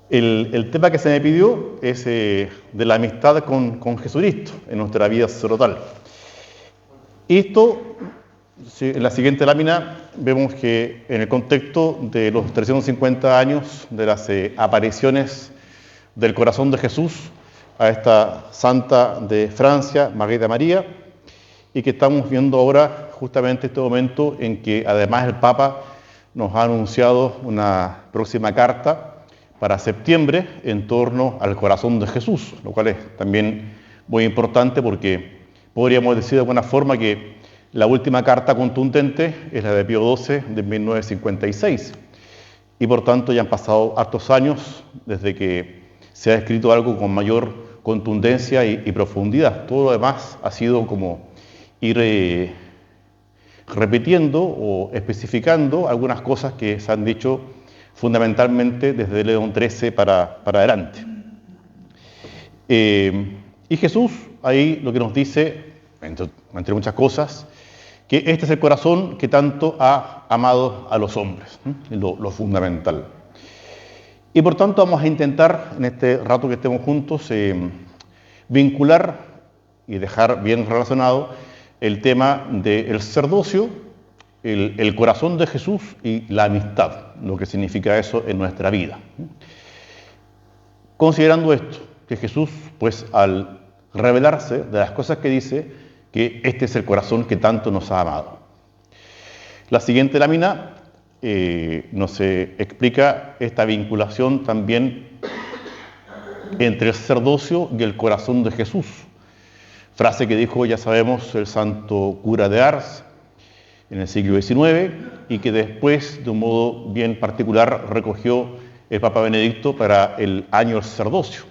El tema que se me pidió es de la amistad con Jesucristo en nuestra vida sacerdotal. Esto, en la siguiente lámina, vemos que en el contexto de los 350 años de las apariciones del corazón de Jesús a esta santa de Francia, Margarita María, y que estamos viendo ahora justamente este momento en que además el Papa nos ha anunciado una próxima carta para septiembre en torno al corazón de Jesús, lo cual es también muy importante porque podríamos decir de alguna forma que la última carta contundente es la de Pío XII de 1956 y por tanto ya han pasado hartos años desde que se ha escrito algo con mayor contundencia y profundidad. Todo lo demás ha sido como ir repitiendo o especificando algunas cosas que se han dicho fundamentalmente desde León XIII para adelante. Y Jesús ahí lo que nos dice, entre muchas cosas, que este es el corazón que tanto ha amado a los hombres, lo fundamental. Y por tanto vamos a intentar, en este rato que estemos juntos, vincular y dejar bien relacionado el tema del sacerdocio, el corazón de Jesús y la amistad, lo que significa eso en nuestra vida. Considerando esto, que Jesús, pues al revelarse de las cosas que dice, que este es el corazón que tanto nos ha amado. La siguiente lámina nos explica esta vinculación también entre el sacerdocio y el corazón de Jesús. Frase que dijo, ya sabemos, el santo cura de Ars en el siglo XIX y que después, de un modo bien particular, recogió el Papa Benedicto para el año del sacerdocio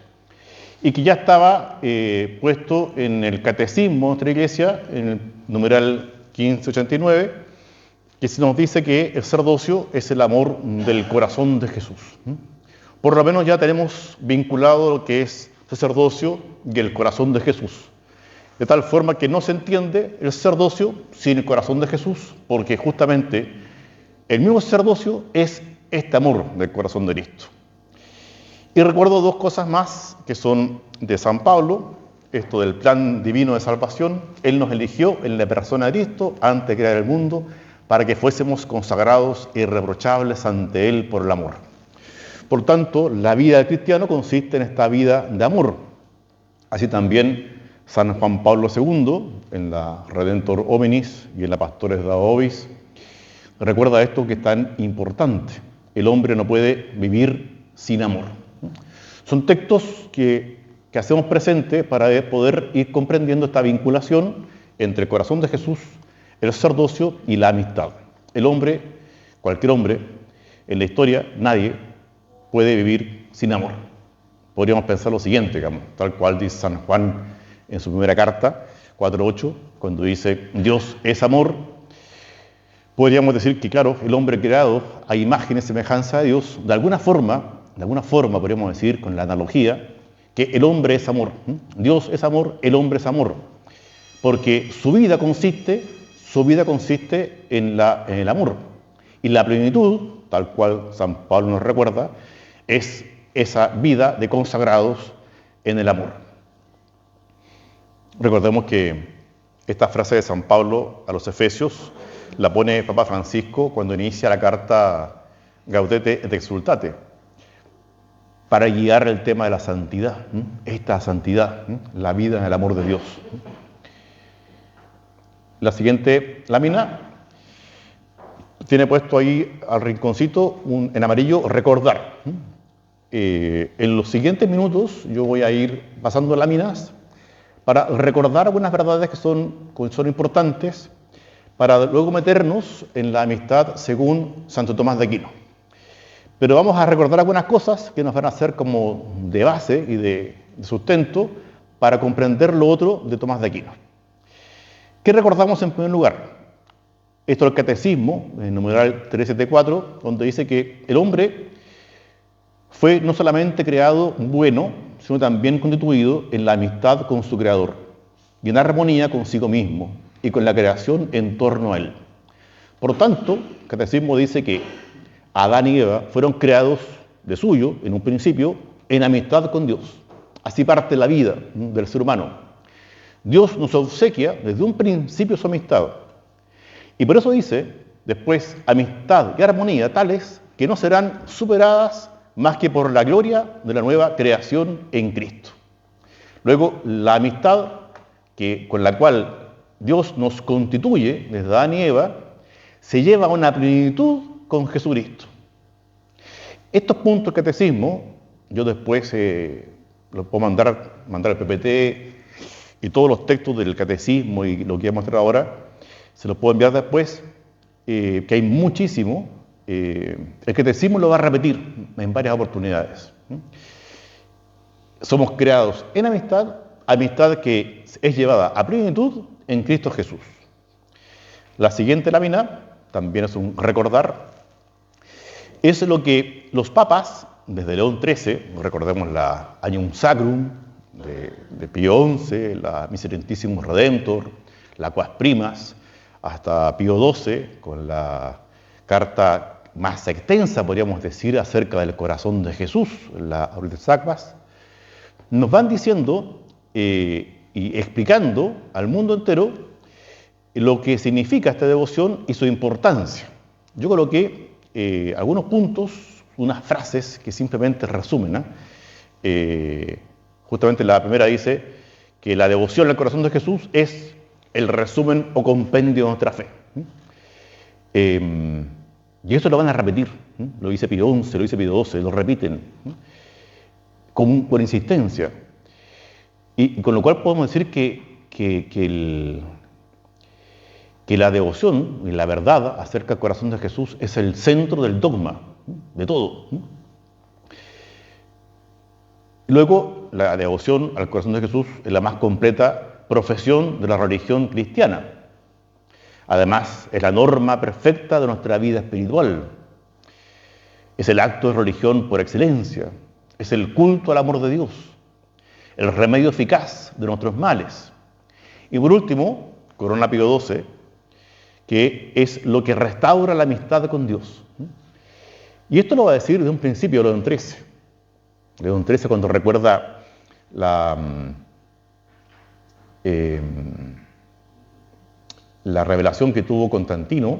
y que ya estaba puesto en el catecismo de nuestra Iglesia, en el numeral 1589, que se nos dice que el sacerdocio es el amor del corazón de Jesús. Por lo menos ya tenemos vinculado lo que es sacerdocio y el corazón de Jesús. De tal forma que no se entiende el sacerdocio sin el corazón de Jesús, porque justamente el mismo sacerdocio es este amor del corazón de Cristo. Y recuerdo dos cosas más que son de San Pablo, esto del plan divino de salvación. Él nos eligió en la persona de Cristo antes de crear el mundo para que fuésemos consagrados e irreprochables ante Él por el amor. Por tanto, la vida del cristiano consiste en esta vida de amor. Así también San Juan Pablo II, en la Redentor Hominis y en la Pastores Deo Vobis, recuerda esto que es tan importante. El hombre no puede vivir sin amor. Son textos que hacemos presente para poder ir comprendiendo esta vinculación entre el corazón de Jesús, el sacerdocio y la amistad. El hombre, cualquier hombre, en la historia, nadie puede vivir sin amor. Podríamos pensar lo siguiente, digamos, tal cual dice San Juan en su primera carta, 4.8, cuando dice Dios es amor. Podríamos decir que, claro, el hombre creado a imagen y semejanza de Dios, de alguna forma podríamos decir con la analogía, que el hombre es amor. Dios es amor, el hombre es amor. Porque su vida consiste en el amor. Y la plenitud, tal cual San Pablo nos recuerda, es esa vida de consagrados en el amor. Recordemos que esta frase de San Pablo a los Efesios la pone Papa Francisco cuando inicia la carta Gaudete et Exsultate, para guiar el tema de la santidad, esta santidad, la vida en el amor de Dios. La siguiente lámina tiene puesto ahí al rinconcito en amarillo recordar. En los siguientes minutos yo voy a ir pasando láminas para recordar algunas verdades que son importantes, para luego meternos en la amistad según Santo Tomás de Aquino. Pero vamos a recordar algunas cosas que nos van a hacer como de base y de sustento para comprender lo otro de Tomás de Aquino. ¿Qué recordamos en primer lugar? Esto es el Catecismo, en el numeral 374, donde dice que el hombre fue no solamente creado bueno, sino también constituido en la amistad con su Creador y en armonía consigo mismo y con la creación en torno a Él. Por tanto, el Catecismo dice que Adán y Eva fueron creados de suyo, en un principio, en amistad con Dios. Así parte la vida del ser humano. Dios nos obsequia desde un principio su amistad. Y por eso dice, después, amistad y armonía tales que no serán superadas más que por la gloria de la nueva creación en Cristo. Luego, la amistad con la cual Dios nos constituye desde Adán y Eva, se lleva a una plenitud con Jesucristo. Estos puntos del catecismo, yo después los puedo mandar al PPT y todos los textos del catecismo y lo que voy a mostrar ahora, se los puedo enviar después, que hay muchísimo. El catecismo lo va a repetir en varias oportunidades. Somos creados en amistad, amistad que es llevada a plenitud en Cristo Jesús. La siguiente lámina, también es un recordar, es lo que los papas, desde León XIII, recordemos la Agnum Sacrum de Pío XI, la Miserentissimus Redemptor, la Quas Primas, hasta Pío XII, con la carta más extensa, podríamos decir, acerca del corazón de Jesús, la Aurites Aquas, nos van diciendo y explicando al mundo entero lo que significa esta devoción y su importancia. Yo coloqué algunos puntos, unas frases que simplemente resumen. Justamente la primera dice que la devoción al corazón de Jesús es el resumen o compendio de nuestra fe. Y eso lo van a repetir. Lo dice Pío XI, lo dice Pío XII, lo repiten por insistencia. Y con lo cual podemos decir que la devoción y la verdad acerca del corazón de Jesús es el centro del dogma, de todo. Luego, la devoción al corazón de Jesús es la más completa profesión de la religión cristiana. Además, es la norma perfecta de nuestra vida espiritual. Es el acto de religión por excelencia. Es el culto al amor de Dios. El remedio eficaz de nuestros males. Y por último, corona Pío XII, que es lo que restaura la amistad con Dios. Y esto lo va a decir de un principio León XIII. León XIII, cuando recuerda la revelación que tuvo Constantino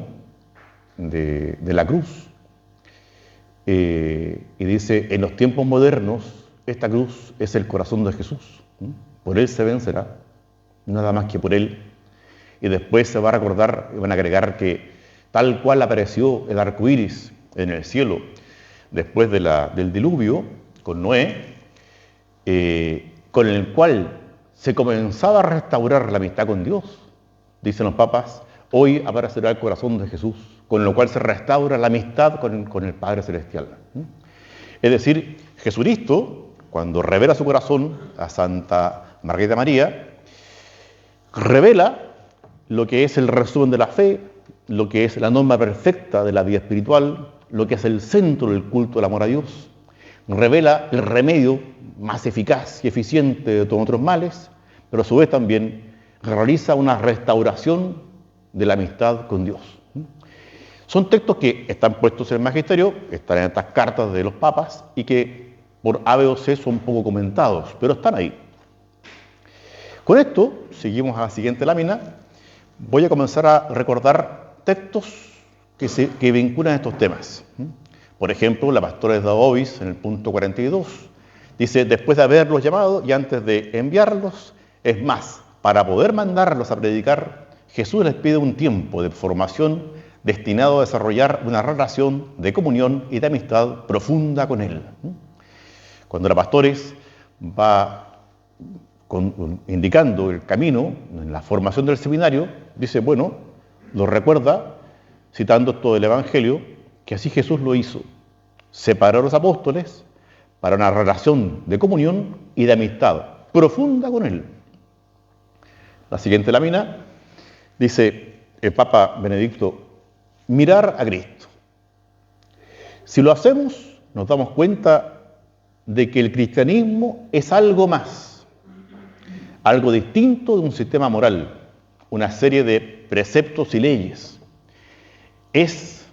de la cruz, y dice, en los tiempos modernos, esta cruz es el corazón de Jesús. Por él se vencerá, nada más que por él. Y después se va a recordar, y van a agregar que tal cual apareció el arco iris en el cielo después del diluvio con Noé, con el cual se comenzaba a restaurar la amistad con Dios, dicen los papas, hoy aparecerá el corazón de Jesús, con lo cual se restaura la amistad con el Padre Celestial. Es decir, Jesucristo, cuando revela su corazón a Santa Margarita María, revela lo que es el resumen de la fe, lo que es la norma perfecta de la vida espiritual, lo que es el centro del culto del amor a Dios, revela el remedio más eficaz y eficiente de todos nuestros males, pero a su vez también realiza una restauración de la amistad con Dios. Son textos que están puestos en el magisterio, están en estas cartas de los papas y que por A, B o C son poco comentados, pero están ahí. Con esto, seguimos a la siguiente lámina. Voy a comenzar a recordar textos que vinculan estos temas. Por ejemplo, la Pastores de Ovis, en el punto 42, dice, después de haberlos llamado y antes de enviarlos, es más, para poder mandarlos a predicar, Jesús les pide un tiempo de formación destinado a desarrollar una relación de comunión y de amistad profunda con Él. Cuando la Pastores va indicando el camino en la formación del seminario, dice, bueno, lo recuerda, citando todo el Evangelio, que así Jesús lo hizo. Separó a los apóstoles para una relación de comunión y de amistad profunda con Él. La siguiente lámina dice el Papa Benedicto, mirar a Cristo. Si lo hacemos, nos damos cuenta de que el cristianismo es algo más, algo distinto de un sistema moral, una serie de preceptos y leyes. Es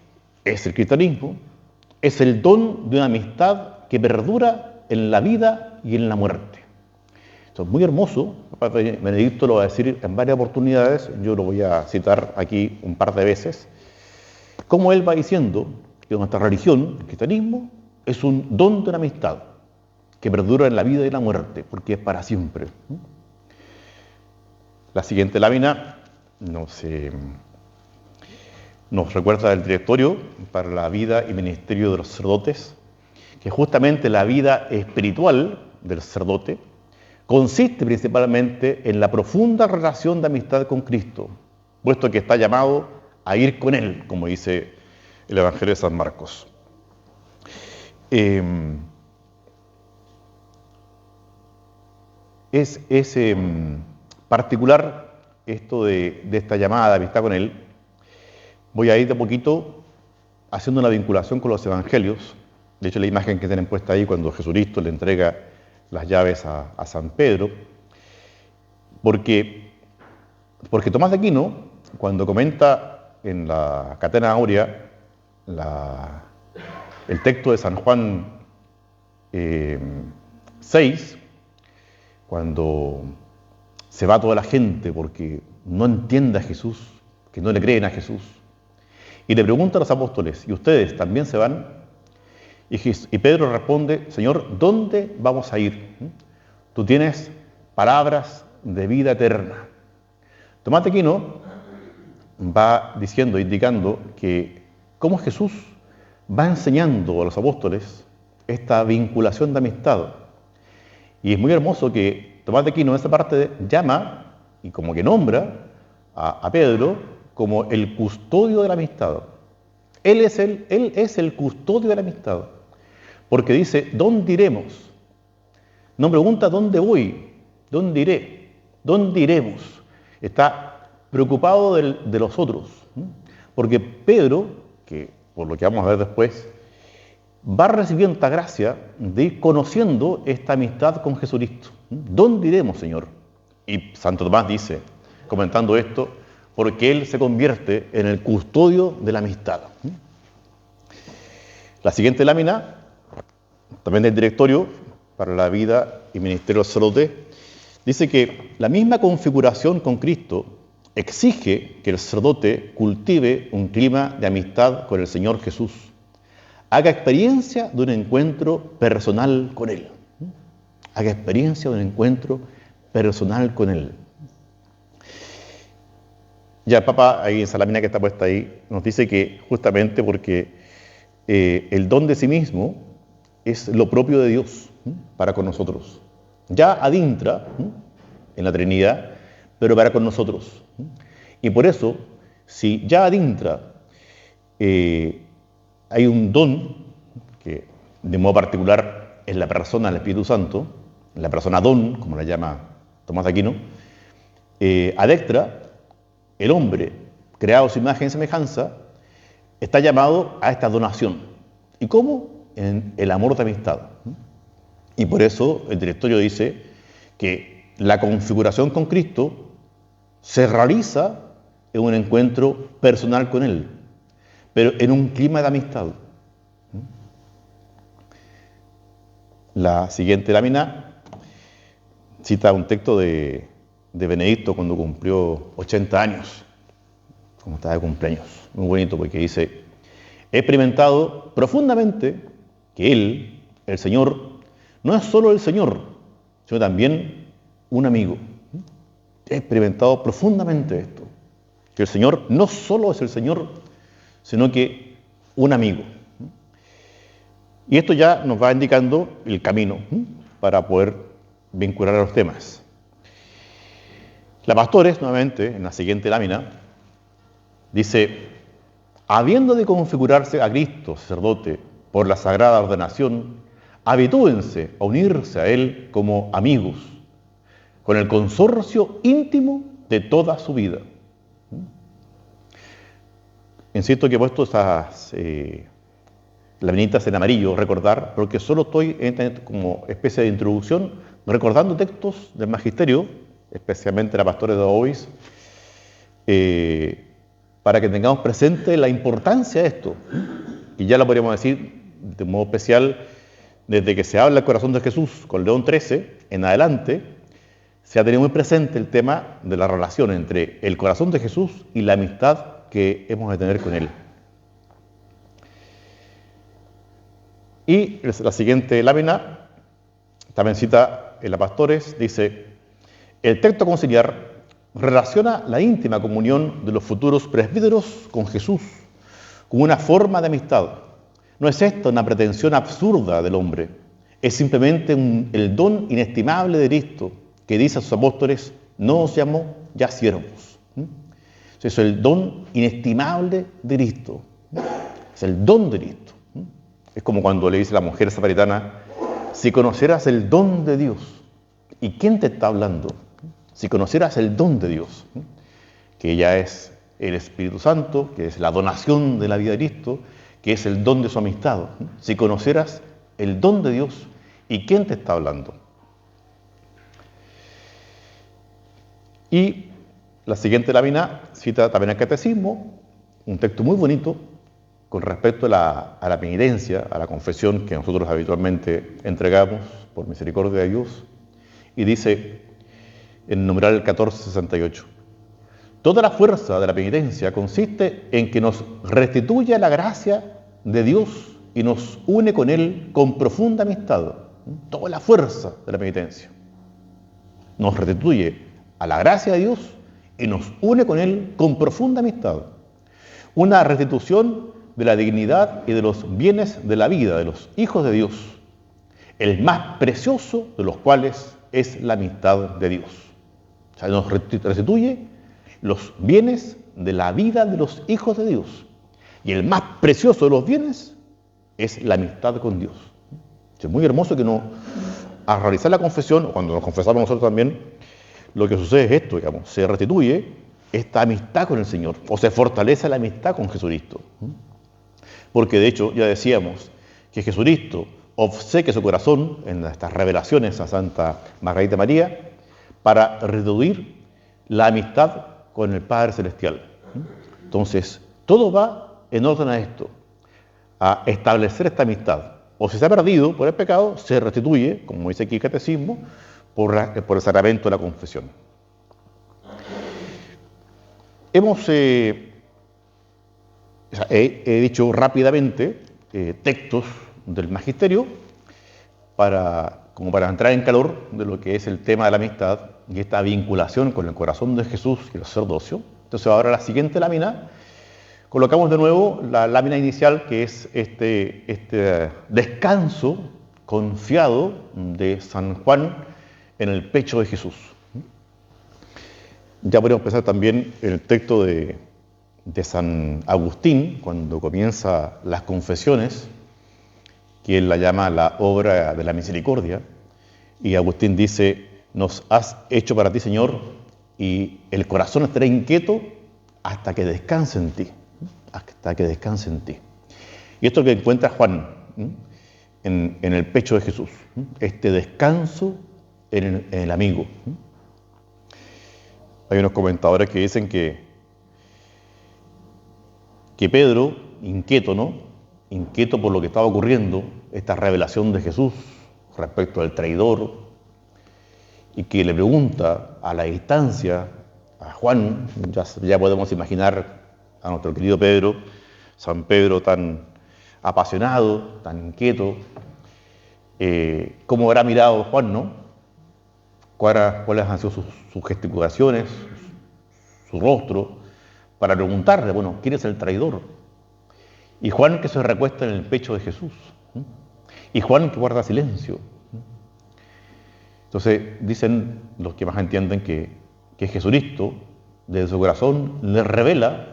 el cristianismo, es el don de una amistad que perdura en la vida y en la muerte. Esto es muy hermoso. Papa Benedicto lo va a decir en varias oportunidades, yo lo voy a citar aquí un par de veces, como él va diciendo que nuestra religión, el cristianismo, es un don de una amistad que perdura en la vida y la muerte, porque es para siempre. La siguiente lámina nos recuerda el directorio para la vida y ministerio de los sacerdotes, que justamente la vida espiritual del sacerdote consiste principalmente en la profunda relación de amistad con Cristo, puesto que está llamado a ir con Él, como dice el Evangelio de San Marcos. Es particular esto de esta llamada de amistad con Él. Voy a ir de a poquito haciendo una vinculación con los evangelios. De hecho, la imagen que tienen puesta ahí cuando Jesucristo le entrega las llaves a San Pedro, porque Tomás de Aquino, cuando comenta en la Catena Áurea el texto de San Juan 6, cuando se va toda la gente porque no entiende a Jesús, que no le creen a Jesús, y le pregunta a los apóstoles, ¿y ustedes también se van? Y Pedro responde, Señor, ¿dónde vamos a ir? Tú tienes palabras de vida eterna. Tomás de Aquino va diciendo, indicando que cómo Jesús va enseñando a los apóstoles esta vinculación de amistad. Y es muy hermoso que Tomás de Aquino en esta parte llama y como que nombra a Pedro como el custodio de la amistad. Él es el custodio de la amistad. Porque dice, ¿dónde iremos? No pregunta dónde voy, dónde iré, dónde iremos. Está preocupado de los otros. Porque Pedro, que por lo que vamos a ver después, va recibiendo esta gracia de ir conociendo esta amistad con Jesucristo. ¿Dónde iremos, Señor? Y Santo Tomás dice, comentando esto, porque Él se convierte en el custodio de la amistad. La siguiente lámina, también del directorio para la vida y ministerio del sacerdote, dice que la misma configuración con Cristo exige que el sacerdote cultive un clima de amistad con el Señor Jesús, haga experiencia de un encuentro personal con Él. Haga experiencia de un encuentro personal con Él. Ya el Papa, ahí en esa lámina que está puesta ahí, nos dice que justamente porque el don de sí mismo es lo propio de Dios para con nosotros. Ya adintra en la Trinidad, pero para con nosotros. Y por eso, si ya adintra hay un don que de modo particular es la persona del Espíritu Santo, la persona don, como la llama Tomás de Aquino, adectra, el hombre, creado a su imagen y semejanza, está llamado a esta donación. ¿Y cómo? En el amor de amistad. Y por eso el directorio dice que la configuración con Cristo se realiza en un encuentro personal con Él, pero en un clima de amistad. La siguiente lámina cita un texto de Benedicto cuando cumplió 80 años, como estaba de cumpleaños. Muy bonito porque dice, he experimentado profundamente que Él, el Señor, no es solo el Señor, sino también un amigo. He experimentado profundamente esto, que el Señor no solo es el Señor, sino que un amigo. Y esto ya nos va indicando el camino para poder vincular a los temas. La Pastores, nuevamente, en la siguiente lámina, dice, habiendo de configurarse a Cristo, sacerdote, por la sagrada ordenación, habitúense a unirse a Él como amigos, con el consorcio íntimo de toda su vida. Insisto que he puesto esas laminitas en amarillo, recordar, porque solo estoy como especie de introducción, recordando textos del Magisterio, especialmente la Pastores de Ois, para que tengamos presente la importancia de esto. Y ya lo podríamos decir de modo especial, desde que se habla del corazón de Jesús con León XIII en adelante, se ha tenido muy presente el tema de la relación entre el corazón de Jesús y la amistad que hemos de tener con Él. Y la siguiente lámina, también cita en la Pastores, dice: el texto conciliar relaciona la íntima comunión de los futuros presbíteros con Jesús como una forma de amistad. No es esta una pretensión absurda del hombre, es simplemente el don inestimable de Cristo, que dice a sus apóstoles: no os llamo ya siervos. Es el don inestimable de Cristo, es el don de Cristo. Es como cuando le dice a la mujer samaritana: si conocieras el don de Dios. ¿Y quién te está hablando? Si conocieras el don de Dios, que ya es el Espíritu Santo, que es la donación de la vida de Cristo, que es el don de su amistad. Si conocieras el don de Dios, ¿y quién te está hablando? Y la siguiente lámina cita también el Catecismo, un texto muy bonito con respecto a la penitencia, a la confesión que nosotros habitualmente entregamos por misericordia de Dios, y dice en el numeral 1468: toda la fuerza de la penitencia consiste en que nos restituye la gracia de Dios y nos une con Él con profunda amistad. Toda la fuerza de la penitencia nos restituye a la gracia de Dios y nos une con Él con profunda amistad. Una restitución de la dignidad y de los bienes de la vida de los hijos de Dios, el más precioso de los cuales es la amistad de Dios. O sea, nos restituye los bienes de la vida de los hijos de Dios. Y el más precioso de los bienes es la amistad con Dios. Es muy hermoso que al realizar la confesión, o cuando nos confesamos nosotros también, lo que sucede es esto, digamos: se restituye esta amistad con el Señor, o se fortalece la amistad con Jesucristo. Porque de hecho ya decíamos que Jesucristo obsequia su corazón en estas revelaciones a Santa Margarita María para restituir la amistad con el Padre Celestial. Entonces, todo va en orden a esto, a establecer esta amistad. O si se ha perdido por el pecado, se restituye, como dice aquí el Catecismo, por el sacramento de la confesión. He dicho rápidamente textos del Magisterio como para entrar en calor de lo que es el tema de la amistad y esta vinculación con el corazón de Jesús y el sacerdocio. Entonces ahora la siguiente lámina, colocamos de nuevo la lámina inicial, que es este descanso confiado de San Juan en el pecho de Jesús. Ya podemos empezar también en el texto de San Agustín, cuando comienza las confesiones, que él la llama la obra de la misericordia, y Agustín dice: nos has hecho para ti, Señor, y el corazón estará inquieto hasta que descanse en ti, hasta que descanse en ti. Y esto es lo que encuentra Juan en el pecho de Jesús, este descanso en el amigo. Hay unos comentadores que dicen que Pedro, inquieto por lo que estaba ocurriendo, esta revelación de Jesús respecto al traidor, y que le pregunta a la distancia a Juan, ya podemos imaginar a nuestro querido Pedro, San Pedro tan apasionado, tan inquieto, cómo habrá mirado Juan, ¿no? ¿Cuáles han sido sus gesticulaciones, su rostro, para preguntarle, bueno, ¿quién es el traidor? Y Juan, que se recuesta en el pecho de Jesús. Y Juan, que guarda silencio. Entonces dicen los que más entienden que Jesucristo, desde su corazón, le revela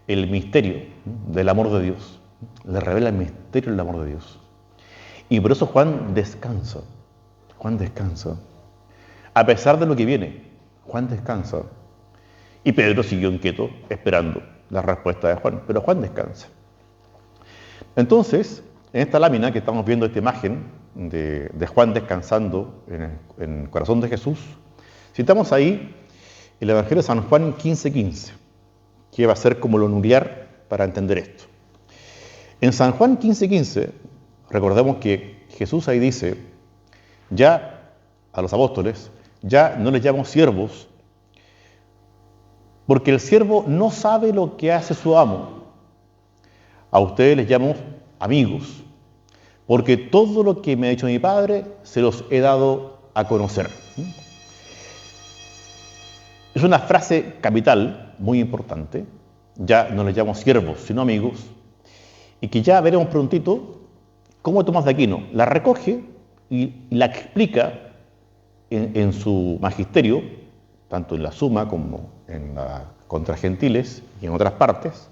el misterio del amor de Dios. Le revela el misterio del amor de Dios. Y por eso Juan descansa. A pesar de lo que viene, Juan descansa. Y Pedro siguió inquieto, esperando la respuesta de Juan. Pero Juan descansa. Entonces, en esta lámina que estamos viendo, esta imagen de Juan descansando en el corazón de Jesús, citamos ahí el Evangelio de San Juan 15:15, que va a ser como lo nuclear para entender esto. En San Juan 15:15, recordemos que Jesús ahí dice, ya a los apóstoles, ya no les llamo siervos, porque el siervo no sabe lo que hace su amo. A ustedes les llamo amigos, porque todo lo que me ha dicho mi Padre se los he dado a conocer. Es una frase capital, muy importante. Ya no les llamo siervos, sino amigos, y que ya veremos prontito cómo Tomás de Aquino la recoge y la explica en su magisterio, tanto en la Suma como en la Contra Gentiles y en otras partes,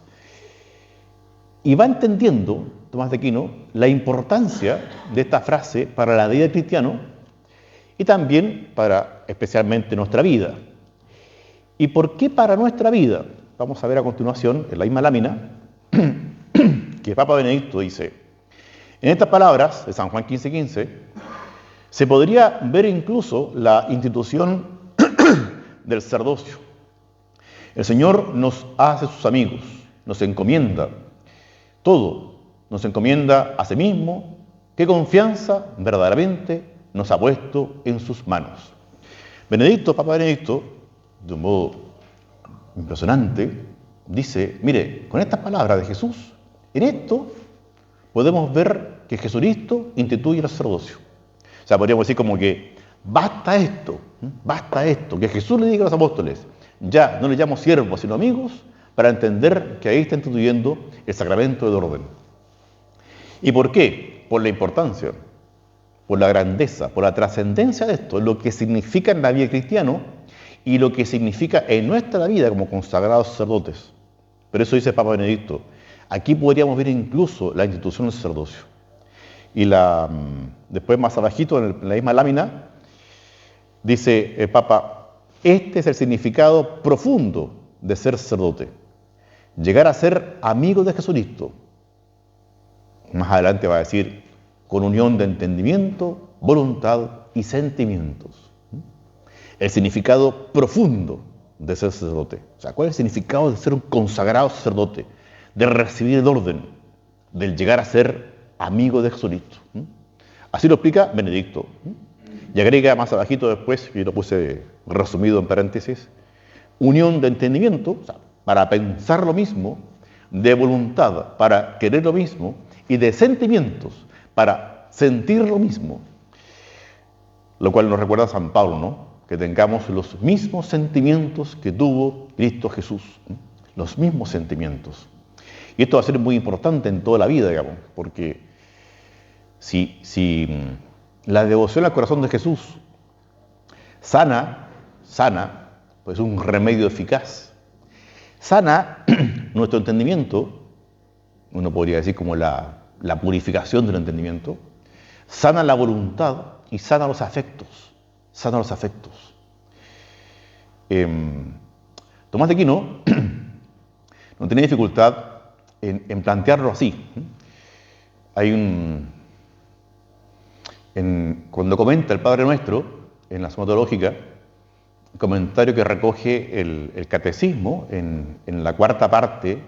y va entendiendo Tomás de Aquino la importancia de esta frase para la vida del cristiano y también para especialmente nuestra vida. ¿Y por qué para nuestra vida? Vamos a ver a continuación, en la misma lámina, que el Papa Benedicto dice, en estas palabras de San Juan 15:15, se podría ver incluso la institución del sacerdocio. El Señor nos hace sus amigos, nos encomienda todo, nos encomienda a sí mismo, qué confianza verdaderamente nos ha puesto en sus manos. Benedicto, Papa Benedicto, de un modo impresionante, dice, mire, con estas palabras de Jesús, en esto podemos ver que Jesucristo instituye el sacerdocio. O sea, podríamos decir como que basta esto, que Jesús le diga a los apóstoles, ya no le llamo siervos sino amigos, para entender que ahí está instituyendo el sacramento del orden. ¿Y por qué? Por la importancia, por la grandeza, por la trascendencia de esto, lo que significa en la vida cristiana y lo que significa en nuestra vida como consagrados sacerdotes. Pero eso dice el Papa Benedicto. Aquí podríamos ver incluso la institución del sacerdocio. Y después más abajito, en la misma lámina, dice el Papa, este es el significado profundo de ser sacerdote. Llegar a ser amigo de Jesucristo. Más adelante va a decir, con unión de entendimiento, voluntad y sentimientos. El significado profundo de ser sacerdote. O sea, ¿cuál es el significado de ser un consagrado sacerdote? De recibir el orden, del llegar a ser amigo de Jesucristo. Así lo explica Benedicto. Y agrega más abajito después, que yo lo puse resumido en paréntesis, unión de entendimiento, o sea, para pensar lo mismo, de voluntad para querer lo mismo, y de sentimientos para sentir lo mismo. Lo cual nos recuerda a San Pablo, ¿no? Que tengamos los mismos sentimientos que tuvo Cristo Jesús. Los mismos sentimientos. Y esto va a ser muy importante en toda la vida, digamos, porque si la devoción al corazón de Jesús sana, pues un remedio eficaz. Sana nuestro entendimiento, uno podría decir como la purificación del entendimiento, sana la voluntad y sana los afectos. Tomás de Aquino no tiene dificultad en plantearlo así. Hay cuando comenta el Padre Nuestro en la Suma Teológica, un comentario que recoge el Catecismo en la cuarta parte,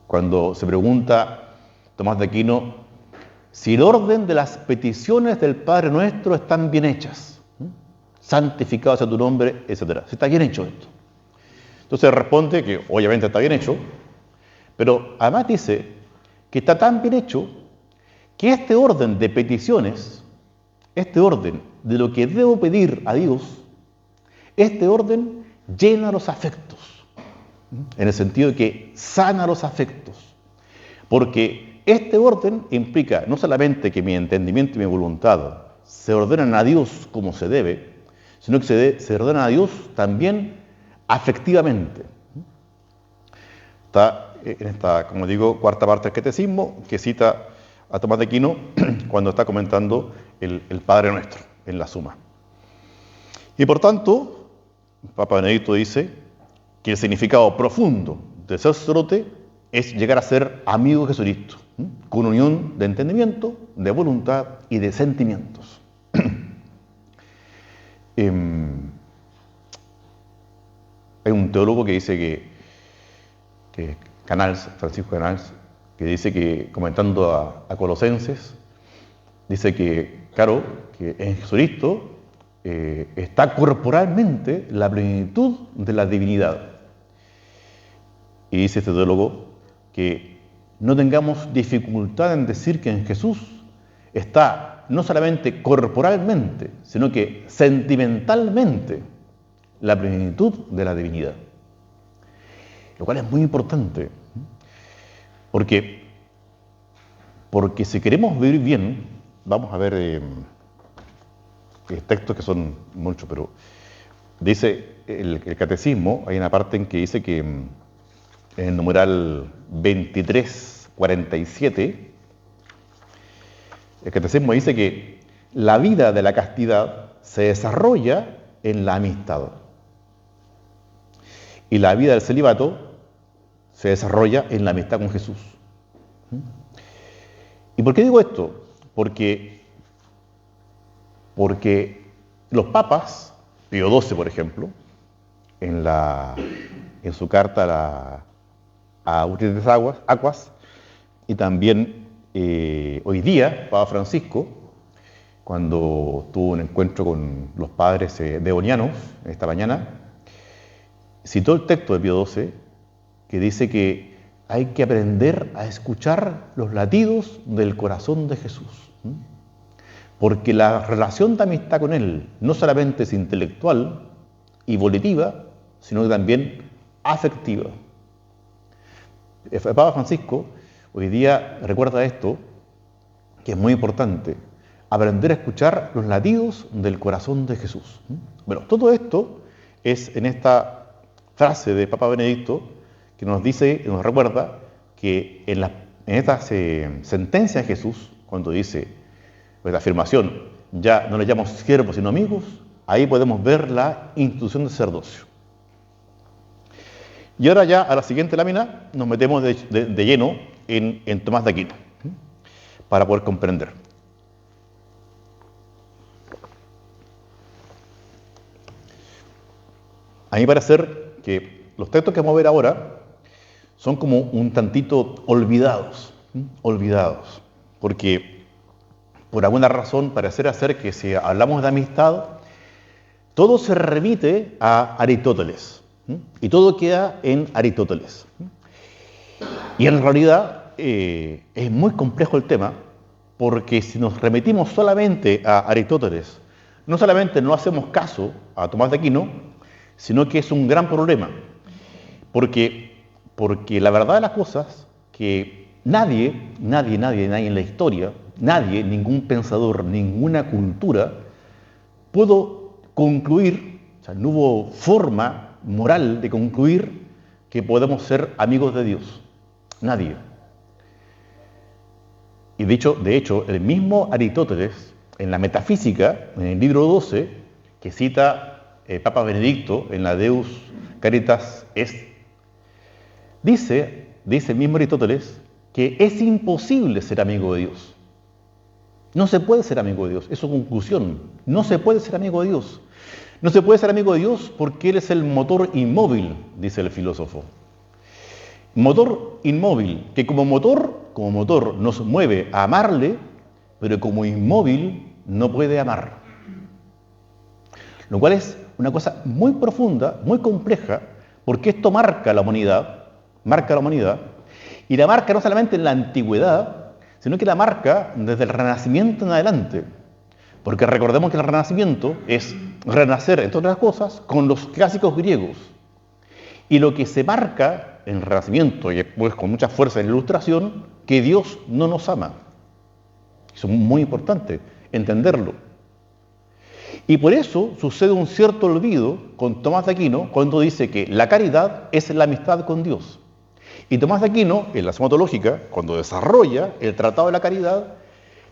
cuando se pregunta Tomás de Aquino si el orden de las peticiones del Padre Nuestro están bien hechas, santificado sea tu nombre, etc. Si está bien hecho esto. Entonces responde que obviamente está bien hecho, pero además dice que está tan bien hecho que este orden de peticiones, este orden de lo que debo pedir a Dios, este orden llena los afectos, en el sentido de que sana los afectos, porque este orden implica no solamente que mi entendimiento y mi voluntad se ordenan a Dios como se debe, sino que se ordenan a Dios también afectivamente. Está en esta, como digo, cuarta parte del Catecismo, que cita a Tomás de Aquino cuando está comentando el Padre Nuestro en la Suma. Y por tanto, el Papa Benedicto dice que el significado profundo de ser sacerdote es llegar a ser amigo de Jesucristo, con unión de entendimiento, de voluntad y de sentimientos. Hay un teólogo que dice que Canals, Francisco Canals, que dice que, comentando a Colosenses, dice que, claro, que en Jesucristo está corporalmente la plenitud de la divinidad. Y dice este teólogo que no tengamos dificultad en decir que en Jesús está no solamente corporalmente, sino que sentimentalmente la plenitud de la divinidad. Lo cual es muy importante, porque si queremos vivir bien, vamos a ver textos que son muchos, pero dice el catecismo, hay una parte en que dice que en el numeral 2347, el catecismo dice que la vida de la castidad se desarrolla en la amistad y la vida del celibato se desarrolla en la amistad con Jesús. ¿Y por qué digo esto? Porque los papas, Pío XII por ejemplo, en su carta a Útiles Aquas, y también hoy día, Papa Francisco, cuando tuvo un encuentro con los padres devonianos esta mañana, citó el texto de Pío XII que dice que hay que aprender a escuchar los latidos del corazón de Jesús. Porque la relación de amistad con Él no solamente es intelectual y volitiva, sino que también afectiva. El Papa Francisco hoy día recuerda esto, que es muy importante, aprender a escuchar los latidos del corazón de Jesús. Bueno, todo esto es en esta frase de Papa Benedicto que nos dice, nos recuerda que en esta sentencia de Jesús, cuando dice, la afirmación, ya no le llamamos siervos sino amigos, ahí podemos ver la institución de sacerdocio. Y ahora ya a la siguiente lámina nos metemos de lleno en Tomás de Aquino, para poder comprender. A mí parece que los textos que vamos a ver ahora son como un tantito olvidados, porque por alguna razón parece ser que si hablamos de amistad, todo se remite a Aristóteles, y todo queda en Aristóteles. Y en realidad es muy complejo el tema, porque si nos remitimos solamente a Aristóteles, no solamente no hacemos caso a Tomás de Aquino, sino que es un gran problema, porque la verdad de las cosas que nadie en la historia, ningún pensador, ninguna cultura pudo concluir, o sea, no hubo forma moral de concluir que podemos ser amigos de Dios. Nadie. Y de hecho, el mismo Aristóteles, en la Metafísica, en el libro 12, que cita Papa Benedicto en la Deus Caritas Est, dice el mismo Aristóteles que es imposible ser amigo de Dios. No se puede ser amigo de Dios, es su conclusión. No se puede ser amigo de Dios. No se puede ser amigo de Dios porque Él es el motor inmóvil, dice el filósofo. Motor inmóvil, que como motor nos mueve a amarle, pero como inmóvil no puede amar. Lo cual es una cosa muy profunda, muy compleja, porque esto marca la humanidad, y la marca no solamente en la antigüedad, sino que la marca desde el Renacimiento en adelante. Porque recordemos que el Renacimiento es renacer, entre otras cosas, con los clásicos griegos. Y lo que se marca en el Renacimiento, y después con mucha fuerza en la Ilustración, que Dios no nos ama. Eso es muy importante, entenderlo. Y por eso sucede un cierto olvido con Tomás de Aquino cuando dice que la caridad es la amistad con Dios. Y Tomás de Aquino, en la Suma Teológica, cuando desarrolla el Tratado de la Caridad,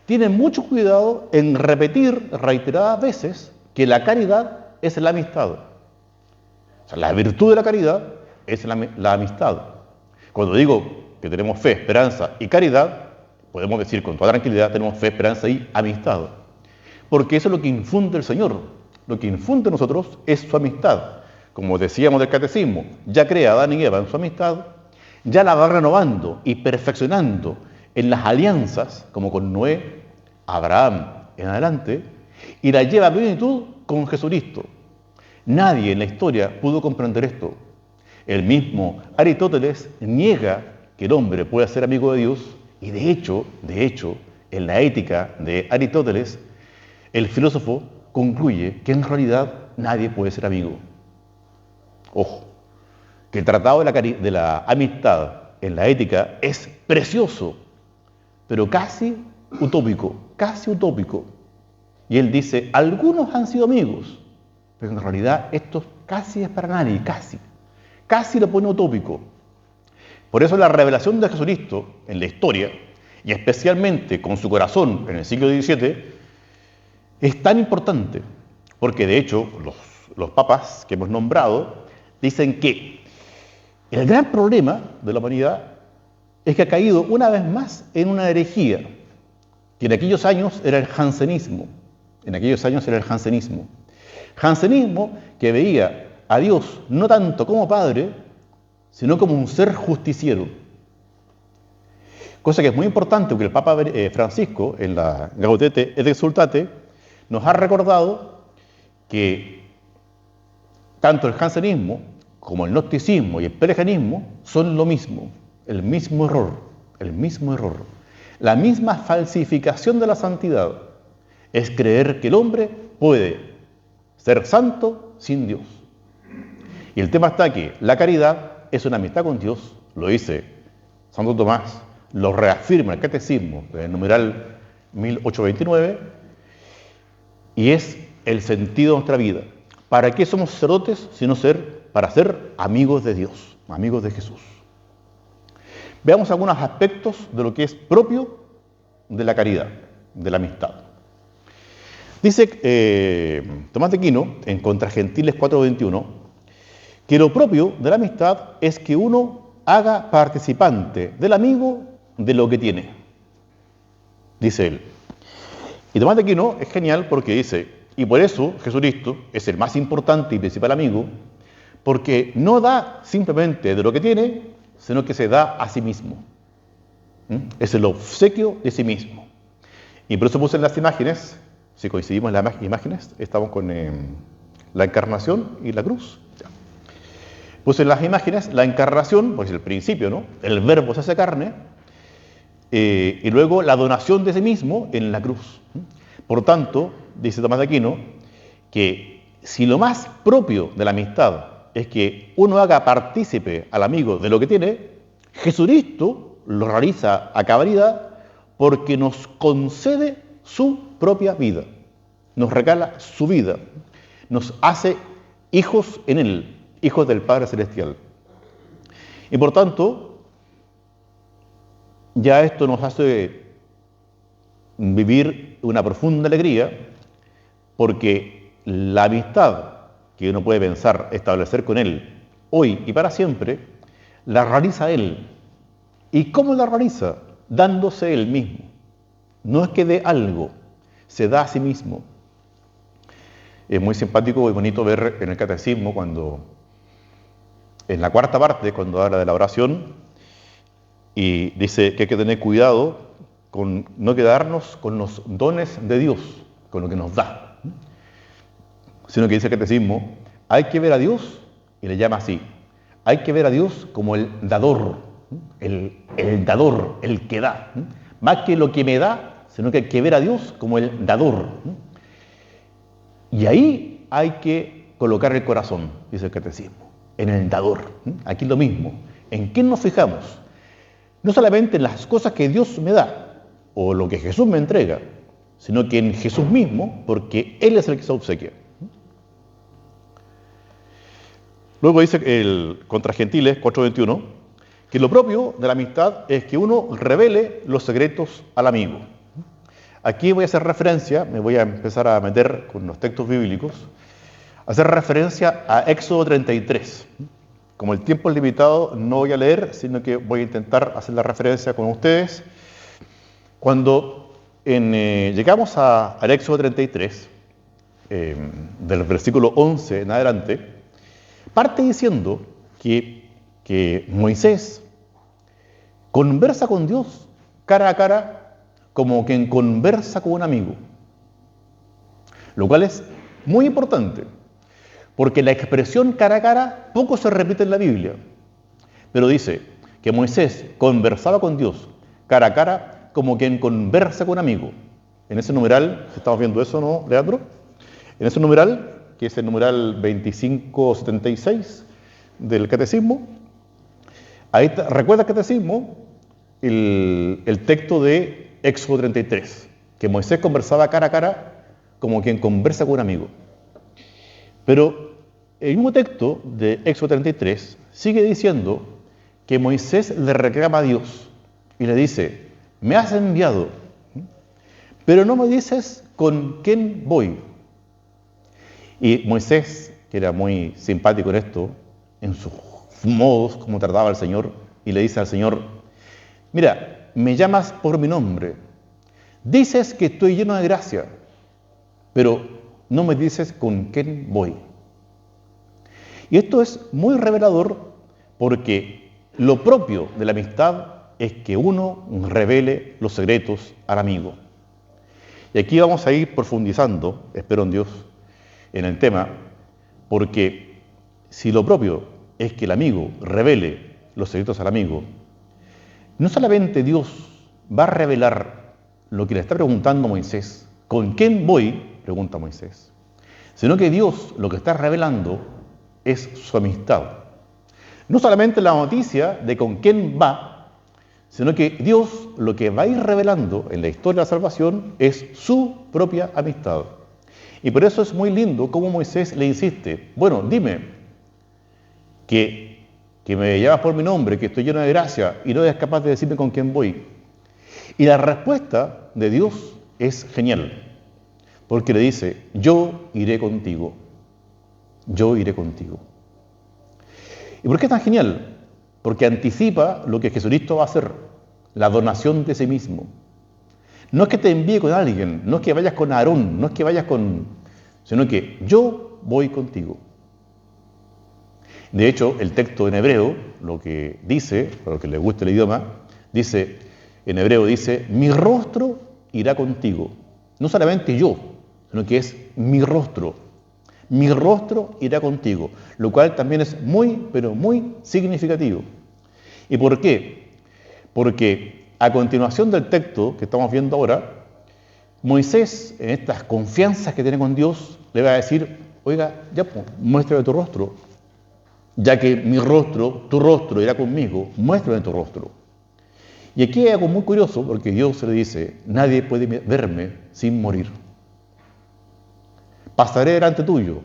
tiene mucho cuidado en repetir reiteradas veces que la caridad es la amistad. O sea, la virtud de la caridad es la amistad. Cuando digo que tenemos fe, esperanza y caridad, podemos decir con toda tranquilidad tenemos fe, esperanza y amistad. Porque eso es lo que infunde el Señor. Lo que infunde en nosotros es su amistad. Como decíamos del catecismo, ya crea Adán y Eva en su amistad, ya la va renovando y perfeccionando en las alianzas, como con Noé, Abraham en adelante, y la lleva a plenitud con Jesucristo. Nadie en la historia pudo comprender esto. El mismo Aristóteles niega que el hombre pueda ser amigo de Dios, y de hecho, en la ética de Aristóteles, el filósofo concluye que en realidad nadie puede ser amigo. Ojo, que el tratado de la amistad en la ética es precioso, pero casi utópico, casi utópico. Y él dice, algunos han sido amigos, pero en realidad esto casi es para nadie, casi lo pone utópico. Por eso la revelación de Jesucristo en la historia, y especialmente con su corazón en el siglo XVII, es tan importante, porque de hecho los papas que hemos nombrado dicen que el gran problema de la humanidad es que ha caído una vez más en una herejía, que en aquellos años era el jansenismo. Jansenismo que veía a Dios no tanto como Padre, sino como un ser justiciero. Cosa que es muy importante, porque el Papa Francisco, en la Gaudete et Exsultate, nos ha recordado que tanto el jansenismo como el gnosticismo y el pelagianismo son lo mismo, el mismo error. La misma falsificación de la santidad es creer que el hombre puede ser santo sin Dios. Y el tema está aquí, la caridad es una amistad con Dios, lo dice Santo Tomás, lo reafirma el Catecismo, el numeral 1829, y es el sentido de nuestra vida. ¿Para qué somos sacerdotes sino para ser amigos de Dios, amigos de Jesús? Veamos algunos aspectos de lo que es propio de la caridad, de la amistad. Dice Tomás de Aquino, en Contra Gentiles 4:21, que lo propio de la amistad es que uno haga participante del amigo de lo que tiene, dice él. Y Tomás de Aquino es genial porque dice, y por eso Jesucristo es el más importante y principal amigo, porque no da simplemente de lo que tiene, sino que se da a sí mismo. Es el obsequio de sí mismo. Y por eso puse en las imágenes, si coincidimos en las imágenes, estamos con la encarnación y la cruz. Ya. Puse en las imágenes la encarnación, pues el principio, ¿no? El verbo se hace carne, y luego la donación de sí mismo en la cruz. Por tanto, dice Tomás de Aquino, que si lo más propio de la amistad es que uno haga partícipe al amigo de lo que tiene, Jesucristo lo realiza a cabalidad porque nos concede su propia vida, nos regala su vida, nos hace hijos en Él, hijos del Padre Celestial. Y por tanto, ya esto nos hace vivir una profunda alegría, porque la amistad que uno puede pensar establecer con Él hoy y para siempre, la realiza Él. ¿Y cómo la realiza? Dándose Él mismo. No es que dé algo, se da a sí mismo. Es muy simpático y bonito ver en el Catecismo, cuando en la cuarta parte, cuando habla de la oración, y dice que hay que tener cuidado con no quedarnos con los dones de Dios, con lo que nos da, sino que dice el Catecismo, hay que ver a Dios, y le llama así, hay que ver a Dios como el dador, el dador, el que da, más que lo que me da, sino que hay que ver a Dios como el dador. Y ahí hay que colocar el corazón, dice el Catecismo, en el dador. Aquí lo mismo, ¿en quién nos fijamos? No solamente en las cosas que Dios me da, o lo que Jesús me entrega, sino que en Jesús mismo, porque Él es el que se obsequia. Luego dice el Contra Gentiles 4:21, que lo propio de la amistad es que uno revele los secretos al amigo. Aquí voy a hacer referencia, me voy a empezar a meter con los textos bíblicos, a hacer referencia a Éxodo 33. Como el tiempo es limitado, no voy a leer, sino que voy a intentar hacer la referencia con ustedes. Cuando llegamos al Éxodo 33, del versículo 11 en adelante, parte diciendo que Moisés conversa con Dios cara a cara como quien conversa con un amigo. Lo cual es muy importante, porque la expresión cara a cara poco se repite en la Biblia. Pero dice que Moisés conversaba con Dios cara a cara como quien conversa con un amigo. En ese numeral, si estamos viendo eso, ¿no, Leandro? En ese numeral, que es el numeral 2576 del Catecismo, ahí recuerda el Catecismo el texto de Éxodo 33, que Moisés conversaba cara a cara como quien conversa con un amigo. Pero el mismo texto de Éxodo 33 sigue diciendo que Moisés le reclama a Dios y le dice: me has enviado, pero no me dices con quién voy. Y Moisés, que era muy simpático en esto, en sus modos, como trataba al Señor, y le dice al Señor: mira, me llamas por mi nombre, dices que estoy lleno de gracia, pero no me dices con quién voy. Y esto es muy revelador, porque lo propio de la amistad es que uno revele los secretos al amigo. Y aquí vamos a ir profundizando, espero en Dios, en el tema, porque si lo propio es que el amigo revele los secretos al amigo, no solamente Dios va a revelar lo que le está preguntando Moisés, ¿con quién voy?, pregunta Moisés, sino que Dios lo que está revelando es su amistad. No solamente la noticia de con quién va, sino que Dios lo que va a ir revelando en la historia de la salvación es su propia amistad. Y por eso es muy lindo cómo Moisés le insiste: bueno, dime que me llamas por mi nombre, que estoy lleno de gracia, y no eres capaz de decirme con quién voy. Y la respuesta de Dios es genial, porque le dice: yo iré contigo, yo iré contigo. ¿Y por qué es tan genial? Porque anticipa lo que Jesucristo va a hacer, la donación de sí mismo. No es que te envíe con alguien, no es que vayas con Aarón, no es que vayas con... sino que yo voy contigo. De hecho, el texto en hebreo, lo que dice, para los que les guste el idioma, dice, en hebreo dice: mi rostro irá contigo. No solamente yo, sino que es mi rostro irá contigo, lo cual también es muy, pero muy significativo. ¿Y por qué? Porque a continuación del texto que estamos viendo ahora, Moisés, en estas confianzas que tiene con Dios, le va a decir: oiga, ya pues, muéstrame tu rostro, ya que mi rostro, tu rostro irá conmigo, muéstrame tu rostro. Y aquí hay algo muy curioso, porque Dios le dice: nadie puede verme sin morir. Pasaré delante tuyo,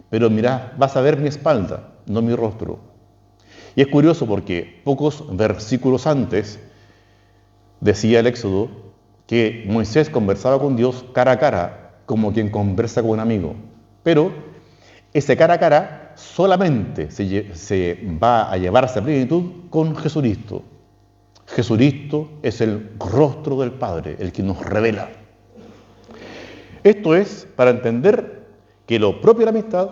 pero mirá, vas a ver mi espalda, no mi rostro. Y es curioso porque pocos versículos antes decía el Éxodo que Moisés conversaba con Dios cara a cara, como quien conversa con un amigo. Pero ese cara a cara solamente se va a llevarse a plenitud con Jesucristo. Jesucristo es el rostro del Padre, el que nos revela. Esto es para entender que lo propio de la amistad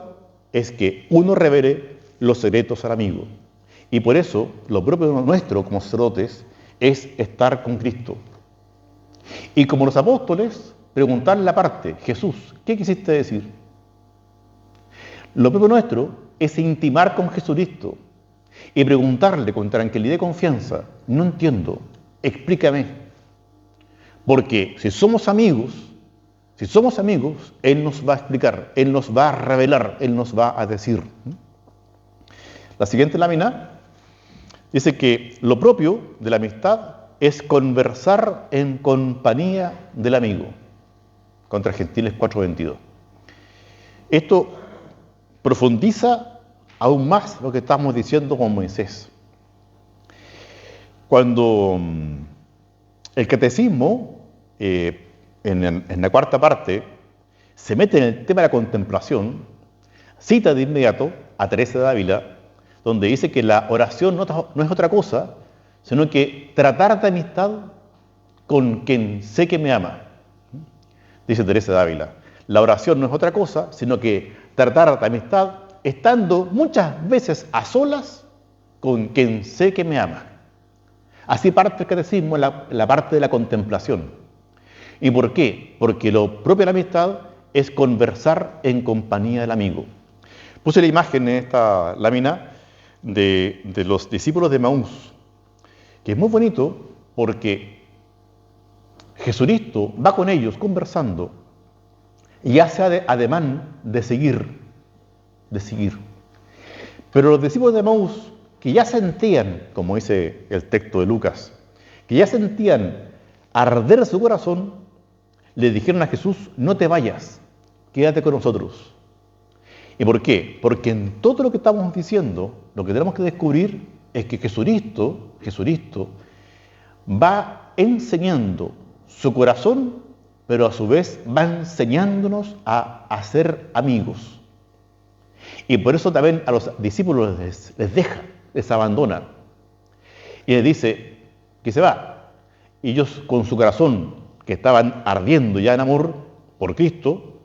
es que uno revele los secretos al amigo. Y por eso lo propio nuestro como sacerdotes es estar con Cristo. Y como los apóstoles, preguntarle aparte: Jesús, ¿qué quisiste decir? Lo propio nuestro es intimar con Jesucristo y preguntarle con tranquilidad y confianza: no entiendo, explícame. Porque si somos amigos, Él nos va a explicar, Él nos va a revelar, Él nos va a decir. La siguiente lámina dice que lo propio de la amistad es conversar en compañía del amigo, contra Gentiles 4:22. Esto profundiza aún más lo que estamos diciendo con Moisés. Cuando el catecismo, en la cuarta parte, se mete en el tema de la contemplación, cita de inmediato a Teresa de Ávila, donde dice que la oración no es otra cosa, sino que tratar de amistad con quien sé que me ama. Dice Teresa de Ávila: la oración no es otra cosa, sino que tratar de amistad estando muchas veces a solas con quien sé que me ama. Así parte el catecismo en la parte de la contemplación. ¿Y por qué? Porque lo propio de la amistad es conversar en compañía del amigo. Puse la imagen en esta lámina de los discípulos de Emaús, que es muy bonito porque Jesucristo va con ellos conversando y hace ademán de seguir. Pero los discípulos de Emaús, que ya sentían, como dice el texto de Lucas, que ya sentían arder su corazón, le dijeron a Jesús: no te vayas, quédate con nosotros. ¿Y por qué? Porque en todo lo que estamos diciendo, lo que tenemos que descubrir es que Jesucristo va enseñando su corazón, pero a su vez va enseñándonos a ser amigos. Y por eso también a los discípulos les deja, les abandona. Y les dice que se va. Y ellos, con su corazón, que estaban ardiendo ya en amor por Cristo,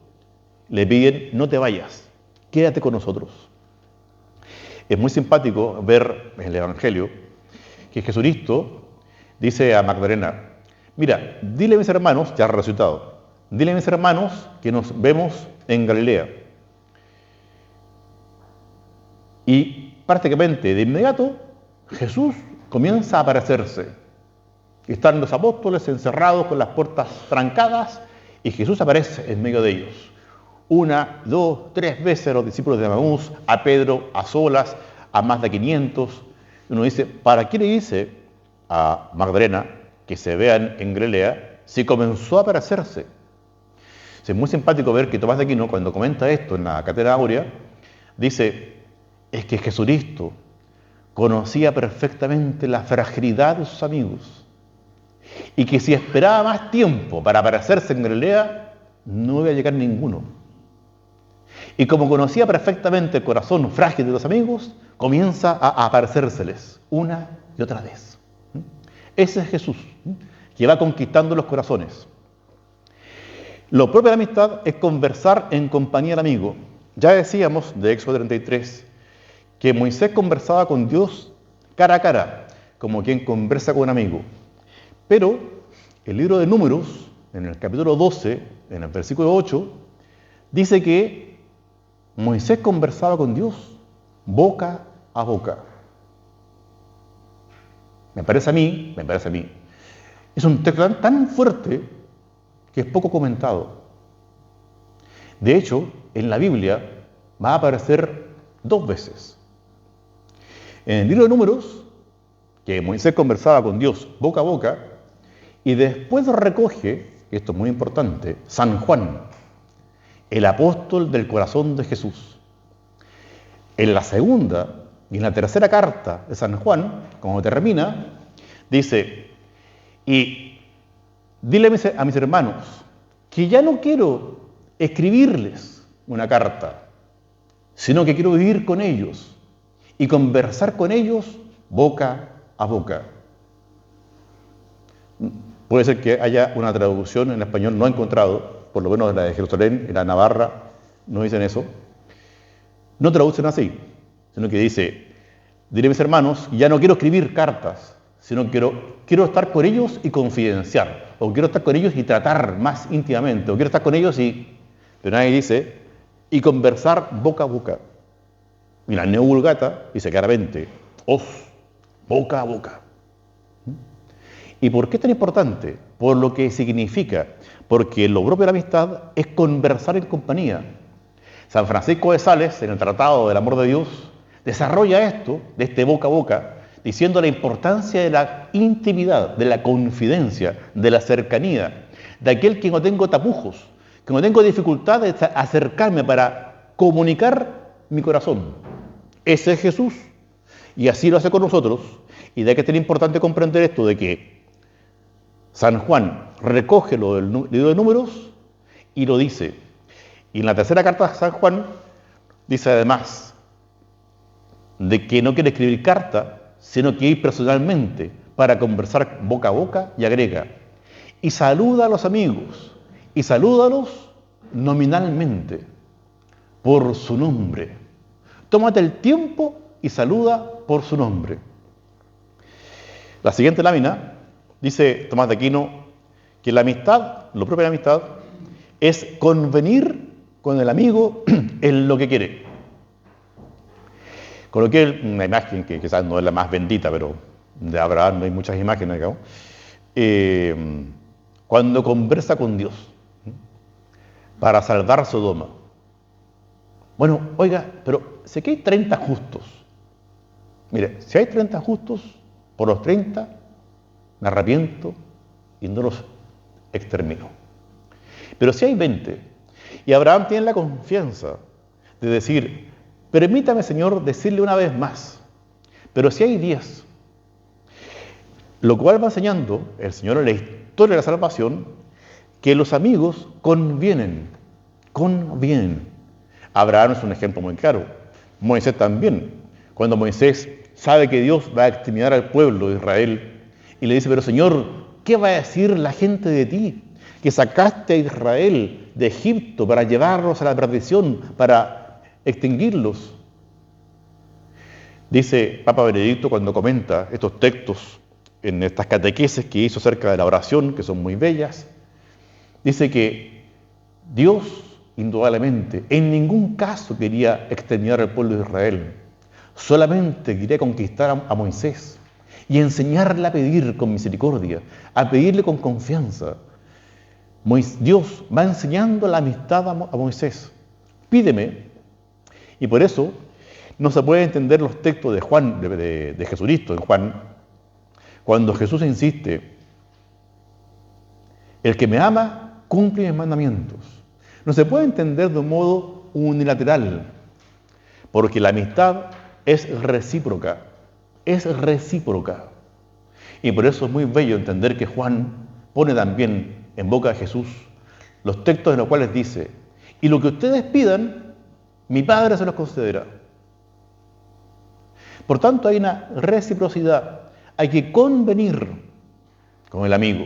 le piden: no te vayas, quédate con nosotros. Es muy simpático ver en el Evangelio que Jesucristo dice a Magdalena: mira, dile a mis hermanos, ya ha resucitado, dile a mis hermanos que nos vemos en Galilea. Y prácticamente de inmediato Jesús comienza a aparecerse. Están los apóstoles encerrados con las puertas trancadas y Jesús aparece en medio de ellos. 1, 2, 3 veces a los discípulos de Emaús, a Pedro a solas, a más de 500. Uno dice: ¿para qué le dice a Magdalena que se vean en Galilea si comenzó a aparecerse? Es muy simpático ver que Tomás de Aquino, cuando comenta esto en la Cátedra Áurea, dice: es que Jesucristo conocía perfectamente la fragilidad de sus amigos y que si esperaba más tiempo para aparecerse en Galilea, no iba a llegar ninguno. Y como conocía perfectamente el corazón frágil de los amigos, comienza a aparecérseles una y otra vez. Ese es Jesús, que va conquistando los corazones. Lo propio de la amistad es conversar en compañía del amigo. Ya decíamos de Éxodo 33 que Moisés conversaba con Dios cara a cara, como quien conversa con un amigo. Pero el libro de Números, en el capítulo 12, en el versículo 8, dice que Moisés conversaba con Dios boca a boca. Me parece a mí, es un texto tan fuerte que es poco comentado. De hecho, en la Biblia va a aparecer 2 veces. En el libro de Números, que Moisés conversaba con Dios boca a boca, y después recoge, esto es muy importante, San Juan, el apóstol del corazón de Jesús. En la segunda y en la tercera carta de San Juan, cuando termina, dice: y dile a mis hermanos que ya no quiero escribirles una carta, sino que quiero vivir con ellos y conversar con ellos boca a boca. Puede ser que haya una traducción en español, no he encontrado, por lo menos la de Jerusalén y la Navarra no dicen eso. No traducen así, sino que dice: diré a mis hermanos, ya no quiero escribir cartas, sino quiero estar con ellos y confidenciar, o quiero estar con ellos y tratar más íntimamente, o quiero estar con ellos pero nadie dice, y conversar boca a boca. Y la Neo Vulgata dice claramente: os, boca a boca. ¿Y por qué es tan importante? Por lo que significa, porque lo propio de la amistad es conversar en compañía. San Francisco de Sales, en el Tratado del Amor de Dios, desarrolla esto, de este boca a boca, diciendo la importancia de la intimidad, de la confidencia, de la cercanía, de aquel que no tengo tapujos, que no tengo dificultad de acercarme para comunicar mi corazón. Ese es Jesús, y así lo hace con nosotros. Y de que es tan importante comprender esto, de que San Juan recoge lo del libro de Números y lo dice. Y en la tercera carta de San Juan dice además de que no quiere escribir carta, sino que ir personalmente para conversar boca a boca, y agrega: y saluda a los amigos, y salúdalos nominalmente, por su nombre. Tómate el tiempo y saluda por su nombre. La siguiente lámina dice Tomás de Aquino que la amistad, lo propio de la amistad, es convenir con el amigo en lo que quiere. Coloqué una imagen que quizás no es la más bendita, pero de Abraham no hay muchas imágenes, digamos. Cuando conversa con Dios para salvar Sodoma. Bueno, oiga, pero si aquí hay 30 justos, mire, si hay 30 justos, por los 30 me arrepiento y no los extermino. Pero si hay 20, y Abraham tiene la confianza de decir, permítame, Señor, decirle una vez más, pero si hay 10, lo cual va enseñando el Señor en la historia de la salvación, que los amigos convienen. Abraham es un ejemplo muy claro, Moisés también. Cuando Moisés sabe que Dios va a exterminar al pueblo de Israel y le dice, pero Señor, ¿qué va a decir la gente de ti? Que sacaste a Israel de Egipto para llevarlos a la perdición, para extinguirlos. Dice Papa Benedicto cuando comenta estos textos en estas catequesis que hizo acerca de la oración, que son muy bellas, dice que Dios, indudablemente, en ningún caso quería exterminar al pueblo de Israel. Solamente quería conquistar a Moisés y enseñarle a pedir con misericordia, a pedirle con confianza. Dios va enseñando la amistad a Moisés. Pídeme. Y por eso no se puede entender los textos de Juan, de Jesucristo en Juan, cuando Jesús insiste, el que me ama cumple mis mandamientos. No se puede entender de un modo unilateral, porque la amistad es recíproca. Y por eso es muy bello entender que Juan pone también en boca de Jesús los textos en los cuales dice, y lo que ustedes pidan, mi Padre se los concederá. Por tanto, hay una reciprocidad, hay que convenir con el amigo.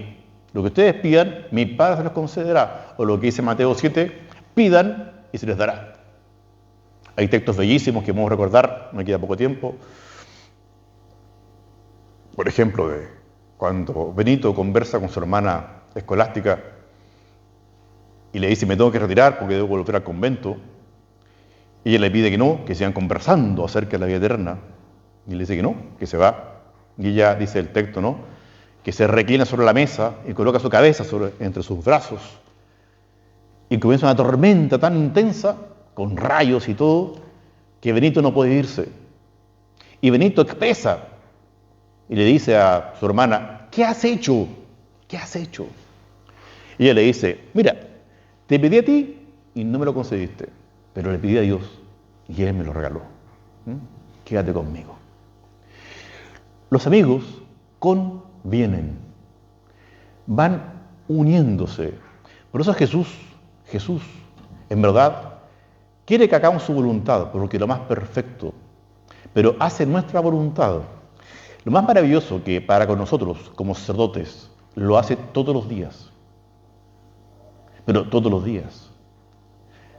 Lo que ustedes pidan, mi Padre se los concederá. O lo que dice Mateo 7, pidan y se les dará. Hay textos bellísimos que vamos a recordar, me queda poco tiempo. Por ejemplo, de cuando Benito conversa con su hermana escolástica y le dice, me tengo que retirar porque debo volver al convento. Y ella le pide que no, que sigan conversando acerca de la vida eterna. Y le dice que no, que se va. Y ella dice el texto, ¿no?, que se reclina sobre la mesa y coloca su cabeza entre sus brazos. Y comienza una tormenta tan intensa, con rayos y todo, que Benito no puede irse. Y Benito expresa y le dice a su hermana, ¿qué has hecho? ¿Qué has hecho? Y ella le dice, mira, te pedí a ti y no me lo concediste, pero le pedí a Dios y Él me lo regaló. Quédate conmigo. Los amigos convienen, van uniéndose. Por eso Jesús, en verdad, quiere que hagamos su voluntad, porque es lo más perfecto, pero hace nuestra voluntad. Lo más maravilloso que para con nosotros, como sacerdotes, lo hace todos los días. Pero todos los días.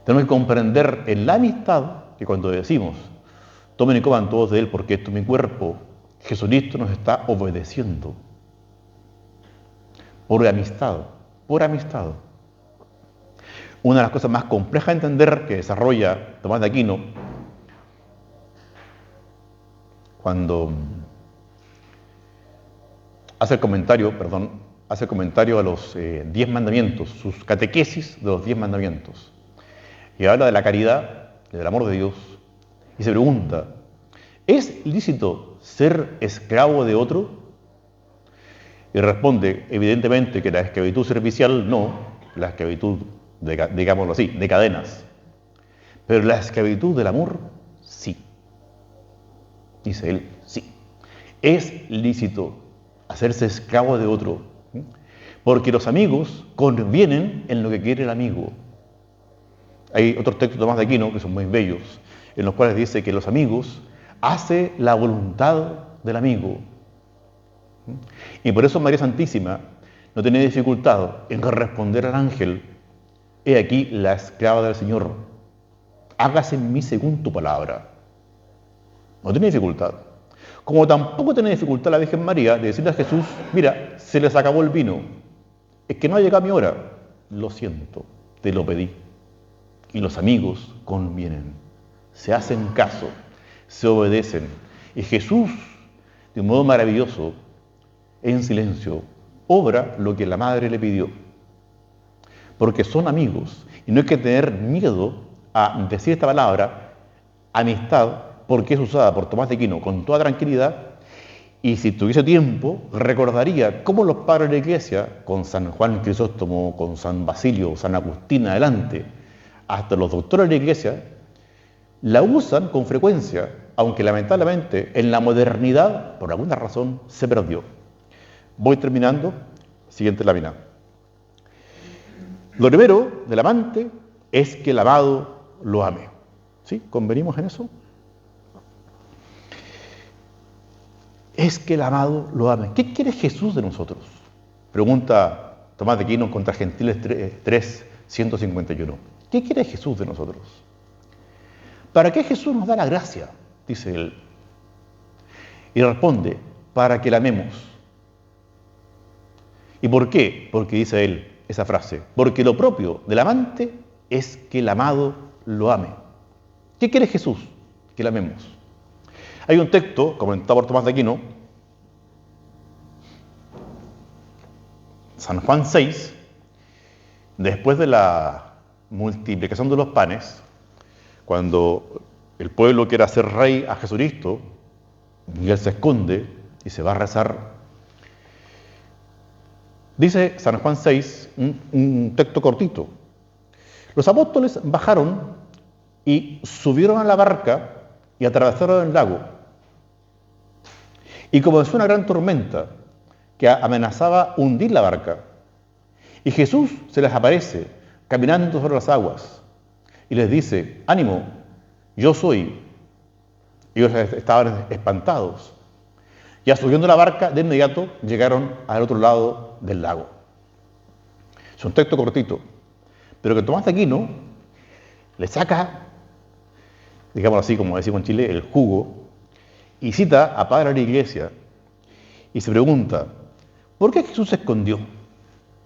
Tenemos que comprender en la amistad que cuando decimos, tomen y coman todos de él porque esto es mi cuerpo, Jesucristo nos está obedeciendo. Por amistad. Una de las cosas más complejas de entender que desarrolla Tomás de Aquino, cuando hace el comentario a los 10 mandamientos, sus catequesis de los 10 mandamientos, y habla de la caridad, del amor de Dios, y se pregunta, ¿es lícito ser esclavo de otro? Y responde, evidentemente, que la esclavitud servicial no, la esclavitud, digámoslo así, de cadenas, pero la esclavitud del amor, sí. Dice él, sí. Es lícito hacerse esclavo de otro, porque los amigos convienen en lo que quiere el amigo. Hay otros textos de Tomás de Aquino que son muy bellos, en los cuales dice que los amigos hacen la voluntad del amigo. Y por eso María Santísima no tiene dificultad en responder al ángel, he aquí la esclava del Señor, hágase en mí según tu palabra. No tiene dificultad. Como tampoco tiene dificultad la Virgen María de decirle a Jesús, mira, se les acabó el vino, es que no ha llegado mi hora. Lo siento, te lo pedí. Y los amigos convienen, se hacen caso, se obedecen. Y Jesús, de un modo maravilloso, en silencio, obra lo que la madre le pidió. Porque son amigos. Y no hay que tener miedo a decir esta palabra, amistad, porque es usada por Tomás de Aquino con toda tranquilidad. Y si tuviese tiempo, recordaría cómo los padres de la Iglesia, con San Juan Crisóstomo, con San Basilio, San Agustín, adelante, hasta los doctores de la Iglesia, la usan con frecuencia, aunque lamentablemente en la modernidad, por alguna razón, se perdió. Voy terminando. Siguiente lámina. Lo primero del amante es que el amado lo ame. ¿Sí? ¿Convenimos en eso? Es que el amado lo ame. ¿Qué quiere Jesús de nosotros? Pregunta Tomás de Aquino contra Gentiles 3, 151. ¿Qué quiere Jesús de nosotros? ¿Para qué Jesús nos da la gracia? Dice él. Y responde, para que la amemos. ¿Y por qué? Porque dice él esa frase. Porque lo propio del amante es que el amado lo ame. ¿Qué quiere Jesús? Que la amemos. Hay un texto, comentado por Tomás de Aquino, San Juan 6, después de la multiplicación de los panes, cuando el pueblo quiere hacer rey a Jesucristo, y él se esconde y se va a rezar. Dice San Juan 6, un texto cortito. Los apóstoles bajaron y subieron a la barca y atravesaron el lago. Y comenzó una gran tormenta que amenazaba hundir la barca. Y Jesús se les aparece caminando sobre las aguas y les dice, ánimo, yo soy. Ellos estaban espantados. Ya subiendo la barca, de inmediato llegaron al otro lado del lago. Es un texto cortito, pero que Tomás de Aquino le saca, digamos así, como decimos en Chile, el jugo, y cita a padre de la Iglesia y se pregunta, ¿por qué Jesús se escondió?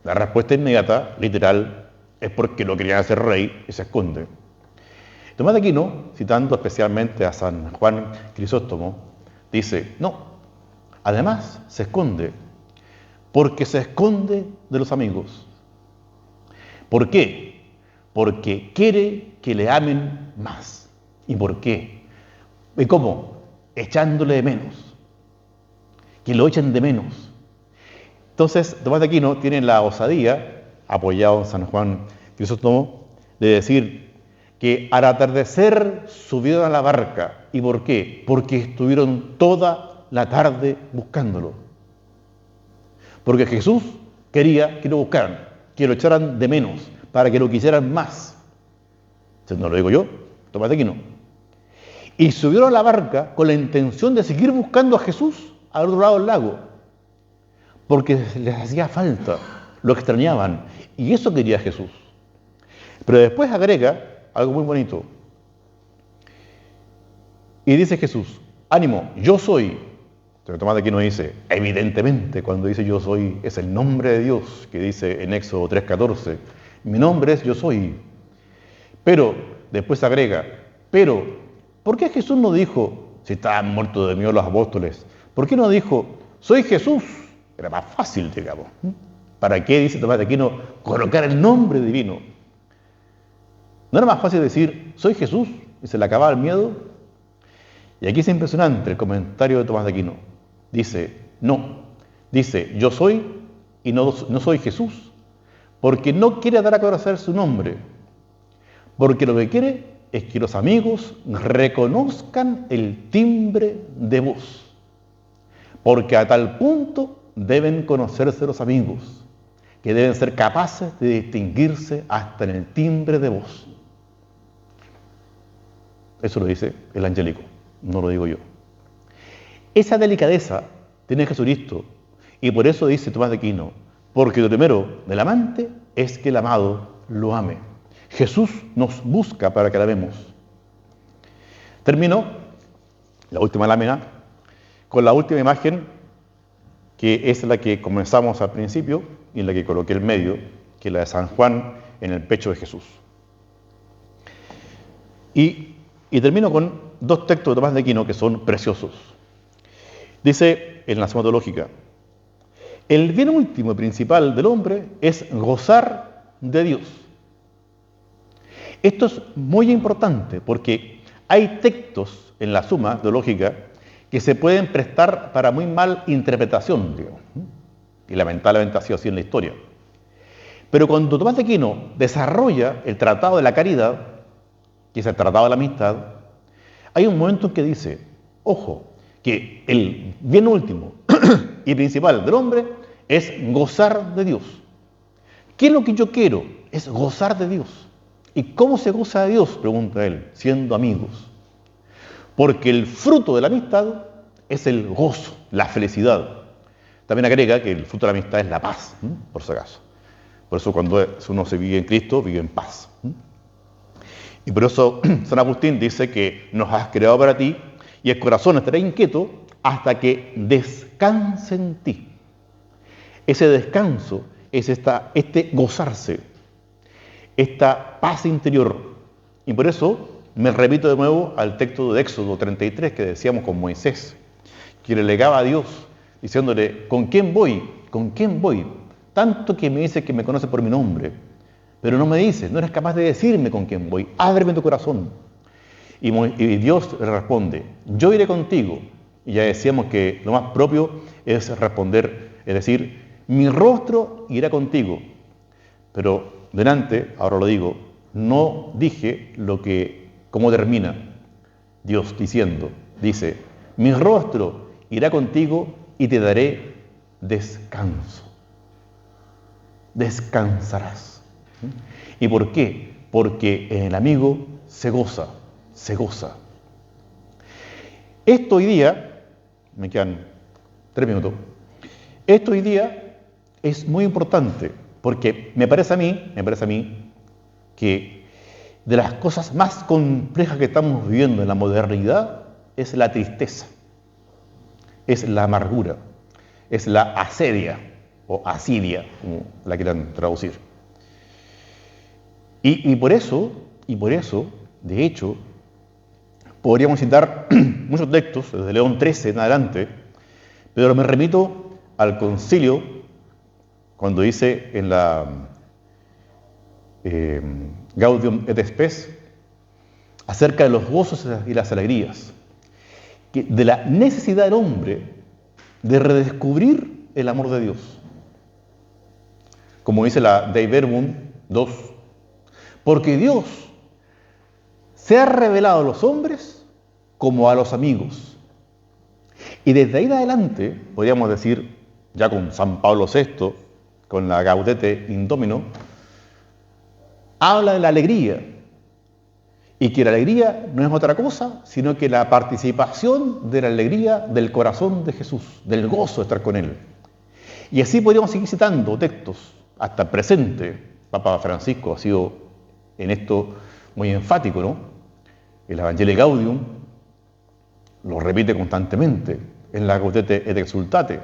La respuesta inmediata, literal, es porque lo querían hacer rey y se esconde. Tomás de Aquino, citando especialmente a San Juan Crisóstomo, dice, no, además se esconde porque se esconde de los amigos. ¿Por qué? Porque quiere que le amen más. ¿Y por qué? ¿Y cómo? Echándole de menos. Que lo echen de menos. Entonces, Tomás de Aquino tiene la osadía, apoyado en San Juan Crisóstomo, de decir que al atardecer subieron a la barca. ¿Y por qué? Porque estuvieron toda la tarde buscándolo. Porque Jesús quería que lo buscaran, que lo echaran de menos, para que lo quisieran más. Entonces, no lo digo yo, Tomás de Aquino. Y subieron a la barca con la intención de seguir buscando a Jesús al otro lado del lago. Porque les hacía falta, lo extrañaban. Y eso quería Jesús. Pero después agrega algo muy bonito. Y dice Jesús, ánimo, yo soy. Pero Tomás de Aquino dice, evidentemente, cuando dice yo soy, es el nombre de Dios, que dice en Éxodo 3:14. Mi nombre es yo soy. Pero, después agrega, pero, ¿por qué Jesús no dijo, si estaban muertos de miedo los apóstoles, ¿por qué no dijo, soy Jesús? Era más fácil, digamos. ¿Para qué, dice Tomás de Aquino, colocar el nombre divino? ¿No era más fácil decir, soy Jesús? Y se le acababa el miedo. Y aquí es impresionante el comentario de Tomás de Aquino. Dice, no. Dice, yo soy y no soy Jesús. Porque no quiere dar a conocer su nombre. Porque lo que quiere es que los amigos reconozcan el timbre de voz. Porque a tal punto deben conocerse los amigos, que deben ser capaces de distinguirse hasta en el timbre de voz. Eso lo dice el angélico, no lo digo yo. Esa delicadeza tiene Jesucristo, y por eso dice Tomás de Aquino, porque lo primero del amante es que el amado lo ame. Jesús nos busca para que la amemos. Termino, la última lámina, con la última imagen, que es la que comenzamos al principio y la que coloqué en medio, que es la de San Juan en el pecho de Jesús. Y termino con dos textos de Tomás de Aquino que son preciosos. Dice en la Suma Teológica: el bien último y principal del hombre es gozar de Dios. Esto es muy importante porque hay textos en la Suma Teológica que se pueden prestar para muy mal interpretación, digamos, y lamentablemente ha sido así en la historia. Pero cuando Tomás de Aquino desarrolla el Tratado de la Caridad, que es el Tratado de la Amistad, hay un momento en que dice, ojo, que el bien último y principal del hombre es gozar de Dios. ¿Qué es lo que yo quiero? Es gozar de Dios. ¿Y cómo se goza de Dios?, pregunta él, siendo amigos. Porque el fruto de la amistad es el gozo, la felicidad. También agrega que el fruto de la amistad es la paz, por si acaso. Por eso cuando uno se vive en Cristo, vive en paz. Y por eso San Agustín dice que nos has creado para ti y el corazón estará inquieto hasta que descanse en ti. Ese descanso es este gozarse, esta paz interior. Y por eso me repito de nuevo al texto de Éxodo 33 que decíamos con Moisés, que le legaba a Dios diciéndole, ¿con quién voy? ¿Con quién voy? Tanto que me dice que me conoce por mi nombre, pero no me dice, no eres capaz de decirme con quién voy, ábreme tu corazón. Y Dios le responde, yo iré contigo. Y ya decíamos que lo más propio es responder, es decir, mi rostro irá contigo. Pero delante, ahora lo digo, no dije cómo termina Dios diciendo, dice, mi rostro irá contigo y te daré descanso. Descansarás. ¿Y por qué? Porque en el amigo se goza. Esto hoy día, me quedan 3 minutos, esto hoy día es muy importante porque me parece a mí que de las cosas más complejas que estamos viviendo en la modernidad es la tristeza, es la amargura, es la asedia o asidia, como la quieran traducir. Y por eso, de hecho, podríamos citar muchos textos, desde León XIII en adelante, pero me remito al concilio, cuando dice en la Gaudium et Spes, acerca de los gozos y las alegrías, de la necesidad del hombre de redescubrir el amor de Dios. Como dice la Dei Verbum 2, porque Dios se ha revelado a los hombres como a los amigos. Y desde ahí en adelante, podríamos decir, ya con San Pablo VI, con la Gaudete in Domino, habla de la alegría. Y que la alegría no es otra cosa, sino que la participación de la alegría del corazón de Jesús, del gozo de estar con Él. Y así podríamos seguir citando textos hasta el presente. Papa Francisco ha sido en esto muy enfático, ¿no? El Evangelii Gaudium lo repite constantemente en la Gaudete et Exsultate.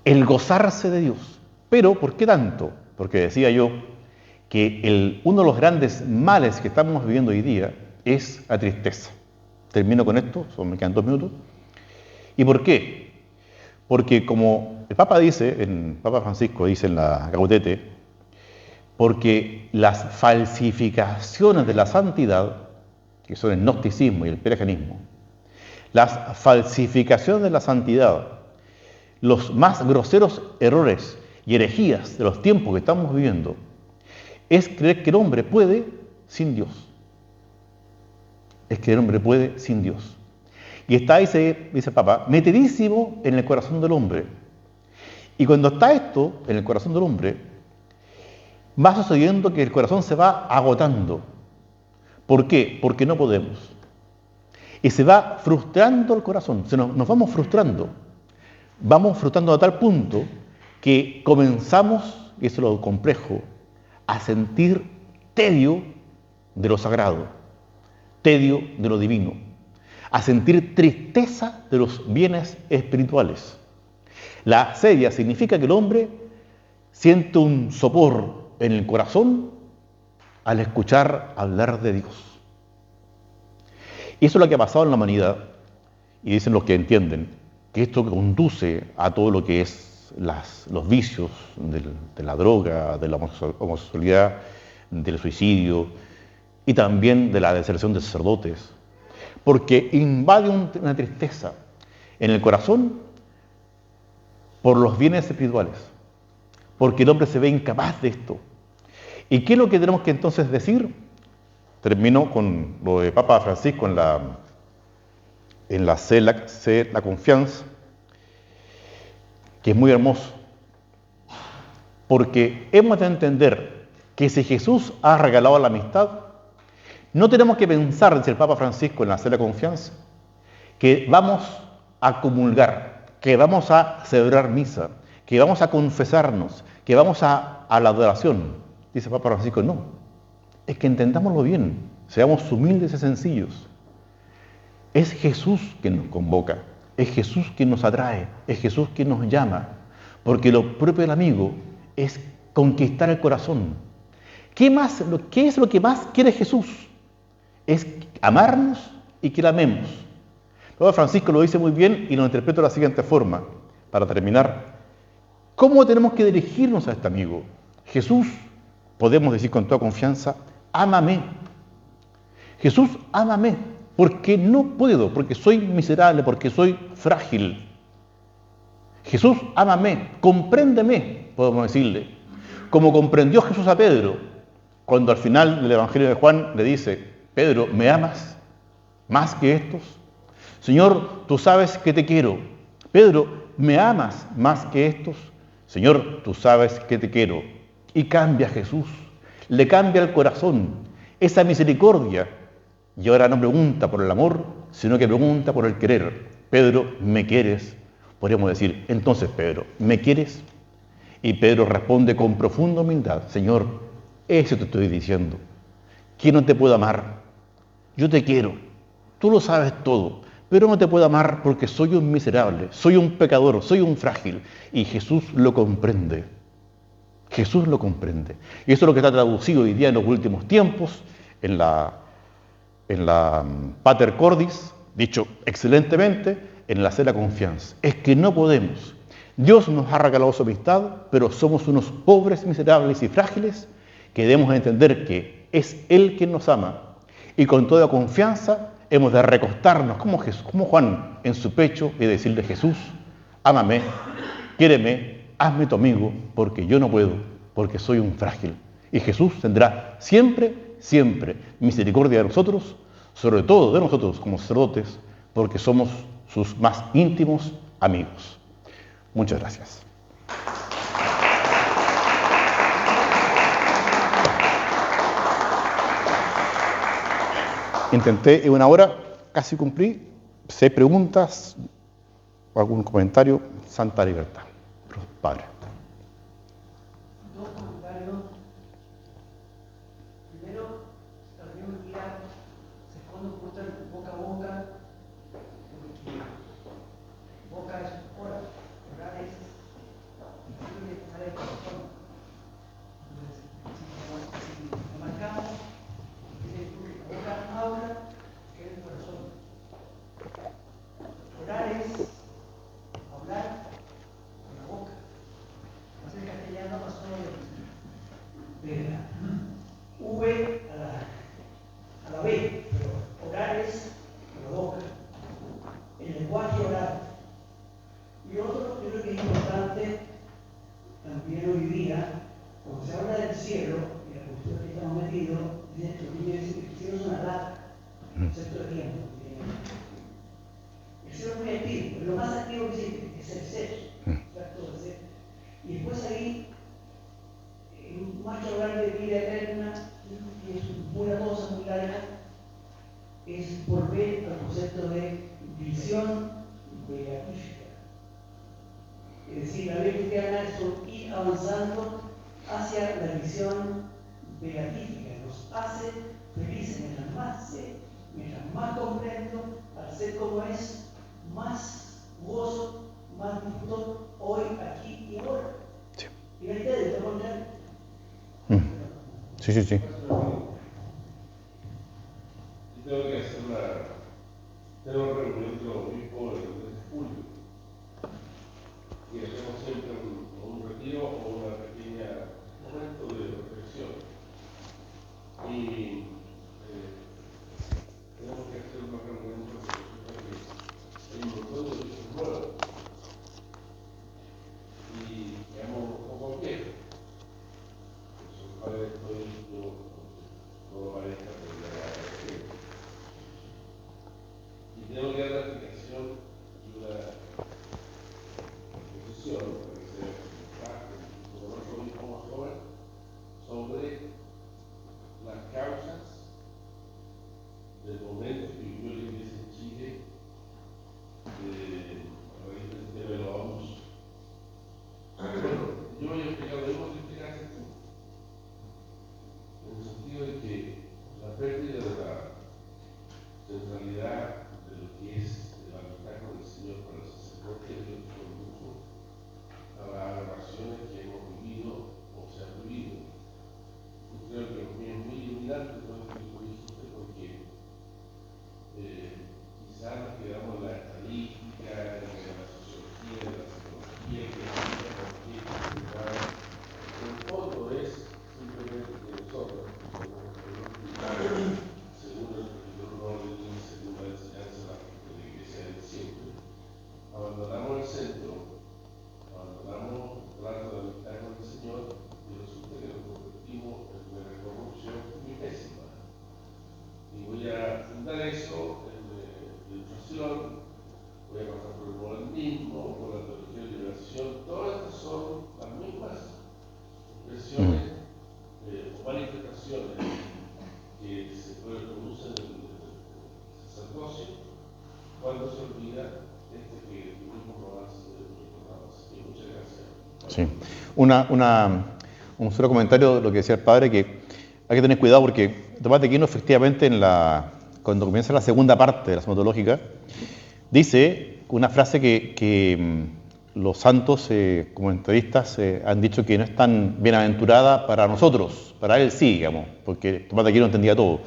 El gozarse de Dios. Pero, ¿por qué tanto? Porque decía yo que uno de los grandes males que estamos viviendo hoy día es la tristeza. Termino con esto, me quedan 2 minutos. ¿Y por qué? Porque como el Papa Francisco dice en la Gaudete, porque las falsificaciones de la santidad, que son el gnosticismo y el pelagianismo, las falsificaciones de la santidad, los más groseros errores y herejías de los tiempos que estamos viviendo, es creer que el hombre puede sin Dios. Es que el hombre puede sin Dios. Y está, dice el Papa, metidísimo en el corazón del hombre. Y cuando está esto en el corazón del hombre, va sucediendo que el corazón se va agotando. ¿Por qué? Porque no podemos. Y se va frustrando el corazón, nos vamos frustrando. Vamos frustrando a tal punto que comenzamos, y eso es lo complejo, a sentir tedio de lo sagrado, tedio de lo divino. a sentir tristeza de los bienes espirituales. La asedia significa que el hombre siente un sopor en el corazón al escuchar hablar de Dios. Y eso es lo que ha pasado en la humanidad, y dicen los que entienden, que esto conduce a todo lo que es los vicios de la droga, de la homosexualidad, del suicidio y también de la deserción de sacerdotes, porque invade una tristeza en el corazón por los bienes espirituales, porque el hombre se ve incapaz de esto. ¿Y qué es lo que tenemos que entonces decir? Termino con lo de Papa Francisco en la C, la confianza, que es muy hermoso, porque hemos de entender que si Jesús ha regalado la amistad, no tenemos que pensar, dice el Papa Francisco en la C, la confianza, que vamos a comulgar, que vamos a celebrar misa, que vamos a confesarnos, que vamos a la adoración. Dice el Papa Francisco, no. Es que entendámoslo bien, seamos humildes y sencillos. Es Jesús quien nos convoca, es Jesús quien nos atrae, es Jesús quien nos llama, porque lo propio del amigo es conquistar el corazón. ¿Qué es lo que más quiere Jesús? Es amarnos y que le amemos. Luego Francisco lo dice muy bien y lo interpreto de la siguiente forma, para terminar. ¿Cómo tenemos que dirigirnos a este amigo? Jesús, podemos decir con toda confianza, ámame. Jesús, ámame, porque no puedo, porque soy miserable, porque soy frágil. Jesús, ámame, compréndeme, podemos decirle. Como comprendió Jesús a Pedro, cuando al final del Evangelio de Juan le dice, Pedro, ¿me amas más que estos? Señor, tú sabes que te quiero. Pedro, ¿me amas más que estos? Señor, tú sabes que te quiero. Y cambia Jesús, le cambia el corazón, esa misericordia. Y ahora no pregunta por el amor, sino que pregunta por el querer. Pedro, ¿me quieres? Podríamos decir, entonces Pedro, ¿me quieres? Y Pedro responde con profunda humildad, Señor, eso te estoy diciendo. ¿Quién no te puede amar? Yo te quiero, tú lo sabes todo, pero no te puedo amar porque soy un miserable, soy un pecador, soy un frágil. Y Jesús lo comprende. Jesús lo comprende. Y eso es lo que está traducido hoy día en los últimos tiempos, en la Pater Cordis, dicho excelentemente, en la C, la confianza. Es que no podemos. Dios nos ha regalado su amistad, pero somos unos pobres, miserables y frágiles que debemos entender que es Él quien nos ama. Y con toda confianza hemos de recostarnos como Juan en su pecho y decirle, Jesús, ámame, quiéreme, hazme tu amigo, porque yo no puedo, porque soy un frágil. Y Jesús tendrá siempre, siempre misericordia de nosotros, sobre todo de nosotros como sacerdotes, porque somos sus más íntimos amigos. Muchas gracias. Intenté en una hora, casi cumplí. 6 preguntas, algún comentario, santa libertad. Padre. Dos comentarios. Primero, la reunión guía se conduce boca a boca, porque boca es hora, orar es incluye estar en el corazón. Entonces, si lo marcamos, la boca habla, que es el corazón. Orar es hablar con la boca. El castellano pasó de la V a la B, pero orar es con la boca, el lenguaje oral. Y otro, yo creo que es importante también hoy día, cuando se habla del cielo, y la cultura que estamos metidos, dice que los niños dicen que el cielo es una lata, concepto de tiempo. El cielo es muy activo, pero lo más activo que existe es el sexo, y después ahí, más que hablar de vida eterna, que es una cosa muy larga, es volver al concepto de visión beatífica. Es decir, la vida cristiana es ir avanzando hacia la visión beatífica, nos hace felices mientras más Mientras más comprendo, al ser como es, más gozo, más disfruto hoy, aquí y ahora. Sí. Y la idea de lo contrario. Sí, sí, sí. Tengo que hacer tengo una reunión con los obispos el 3 de julio y hacemos siempre un retiro o una pequeña momento de reflexión y tenemos que hacer una reunión porque hay un montón de obispos nuevos y quedamos un poco viejos. Son padres todo parezca pero ya y tengo que dar la explicación y una exposición para que se parte con otro mismo más joven sobre las causas del momento que vivió la Iglesia en Chile a raíz del tema de los abusos. Bueno, yo voy a explicar lo mismo que explicaste tú, en el sentido de que la pérdida de la centralidad de lo que es la amistad con el Señor para el sacerdote y el condujo a las aberraciones que hemos vivido o se han vivido. Yo creo que es muy iluminante todo esto que tú dijiste porque quizás nos quedamos en la estadística, en la sociología, en la psicología, que en el fondo es simplemente que nosotros, según el orden y según la enseñanza de la Iglesia de siempre, abandonamos el centro, abandonamos el trato de amistad con el Señor y resulta que nos convertimos en una corrupción muy pésima. Y voy a fundar eso en ilustración, voy a pasar por el modernismo, por la teología de liberación, todas estas son las mismas expresiones o manifestaciones que se producen en el sacerdocio cuando se olvida que tuvimos más. Muchas gracias. Sí. Un solo comentario de lo que decía el padre, que hay que tener cuidado porque Tomás de Aquino efectivamente cuando comienza la segunda parte de la Suma Teológica, dice una frase que los santos comentaristas han dicho que no es tan bienaventurada para nosotros, para él sí, digamos, porque Tomás de Aquino entendía todo.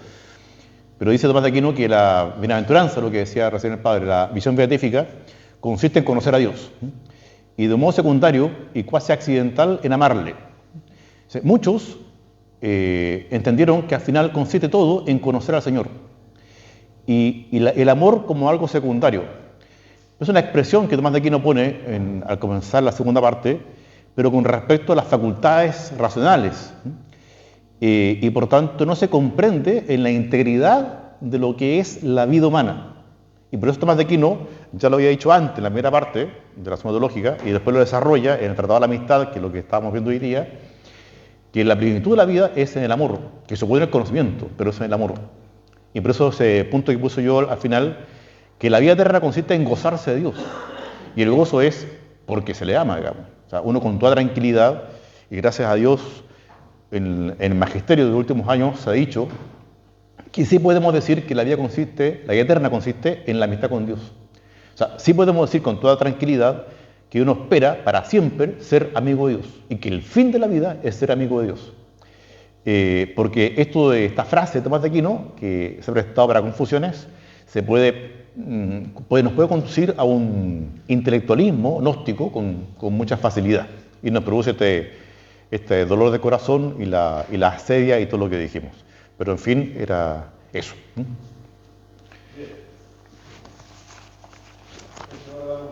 Pero dice Tomás de Aquino que la bienaventuranza, lo que decía recién el padre, la visión beatífica, consiste en conocer a Dios. Y de modo secundario y cuasi accidental en amarle. Muchos entendieron que al final consiste todo en conocer al Señor. Y el amor como algo secundario. Es una expresión que Tomás de Aquino pone al comenzar la segunda parte, pero con respecto a las facultades racionales. Y por tanto no se comprende en la integridad de lo que es la vida humana. Y por eso Tomás de Aquino, ya lo había dicho antes, en la primera parte de la Suma Teológica, y después lo desarrolla en el Tratado de la Amistad, que es lo que estábamos viendo hoy día, que la plenitud de la vida es en el amor, que se puede en el conocimiento, pero es en el amor. Y por eso ese punto que puse yo al final, que la vida eterna consiste en gozarse de Dios. Y el gozo es porque se le ama, digamos. O sea, uno con toda tranquilidad, y gracias a Dios, en el magisterio de los últimos años se ha dicho que sí podemos decir que la vida eterna consiste en la amistad con Dios. O sea, sí podemos decir con toda tranquilidad que uno espera para siempre ser amigo de Dios y que el fin de la vida es ser amigo de Dios. Porque esta frase de Tomás de Aquino, que se ha prestado para confusiones, nos puede conducir a un intelectualismo gnóstico con mucha facilidad y nos produce este dolor de corazón y la asedia y todo lo que dijimos. Pero en fin, era eso. Bien. Eso va a dar un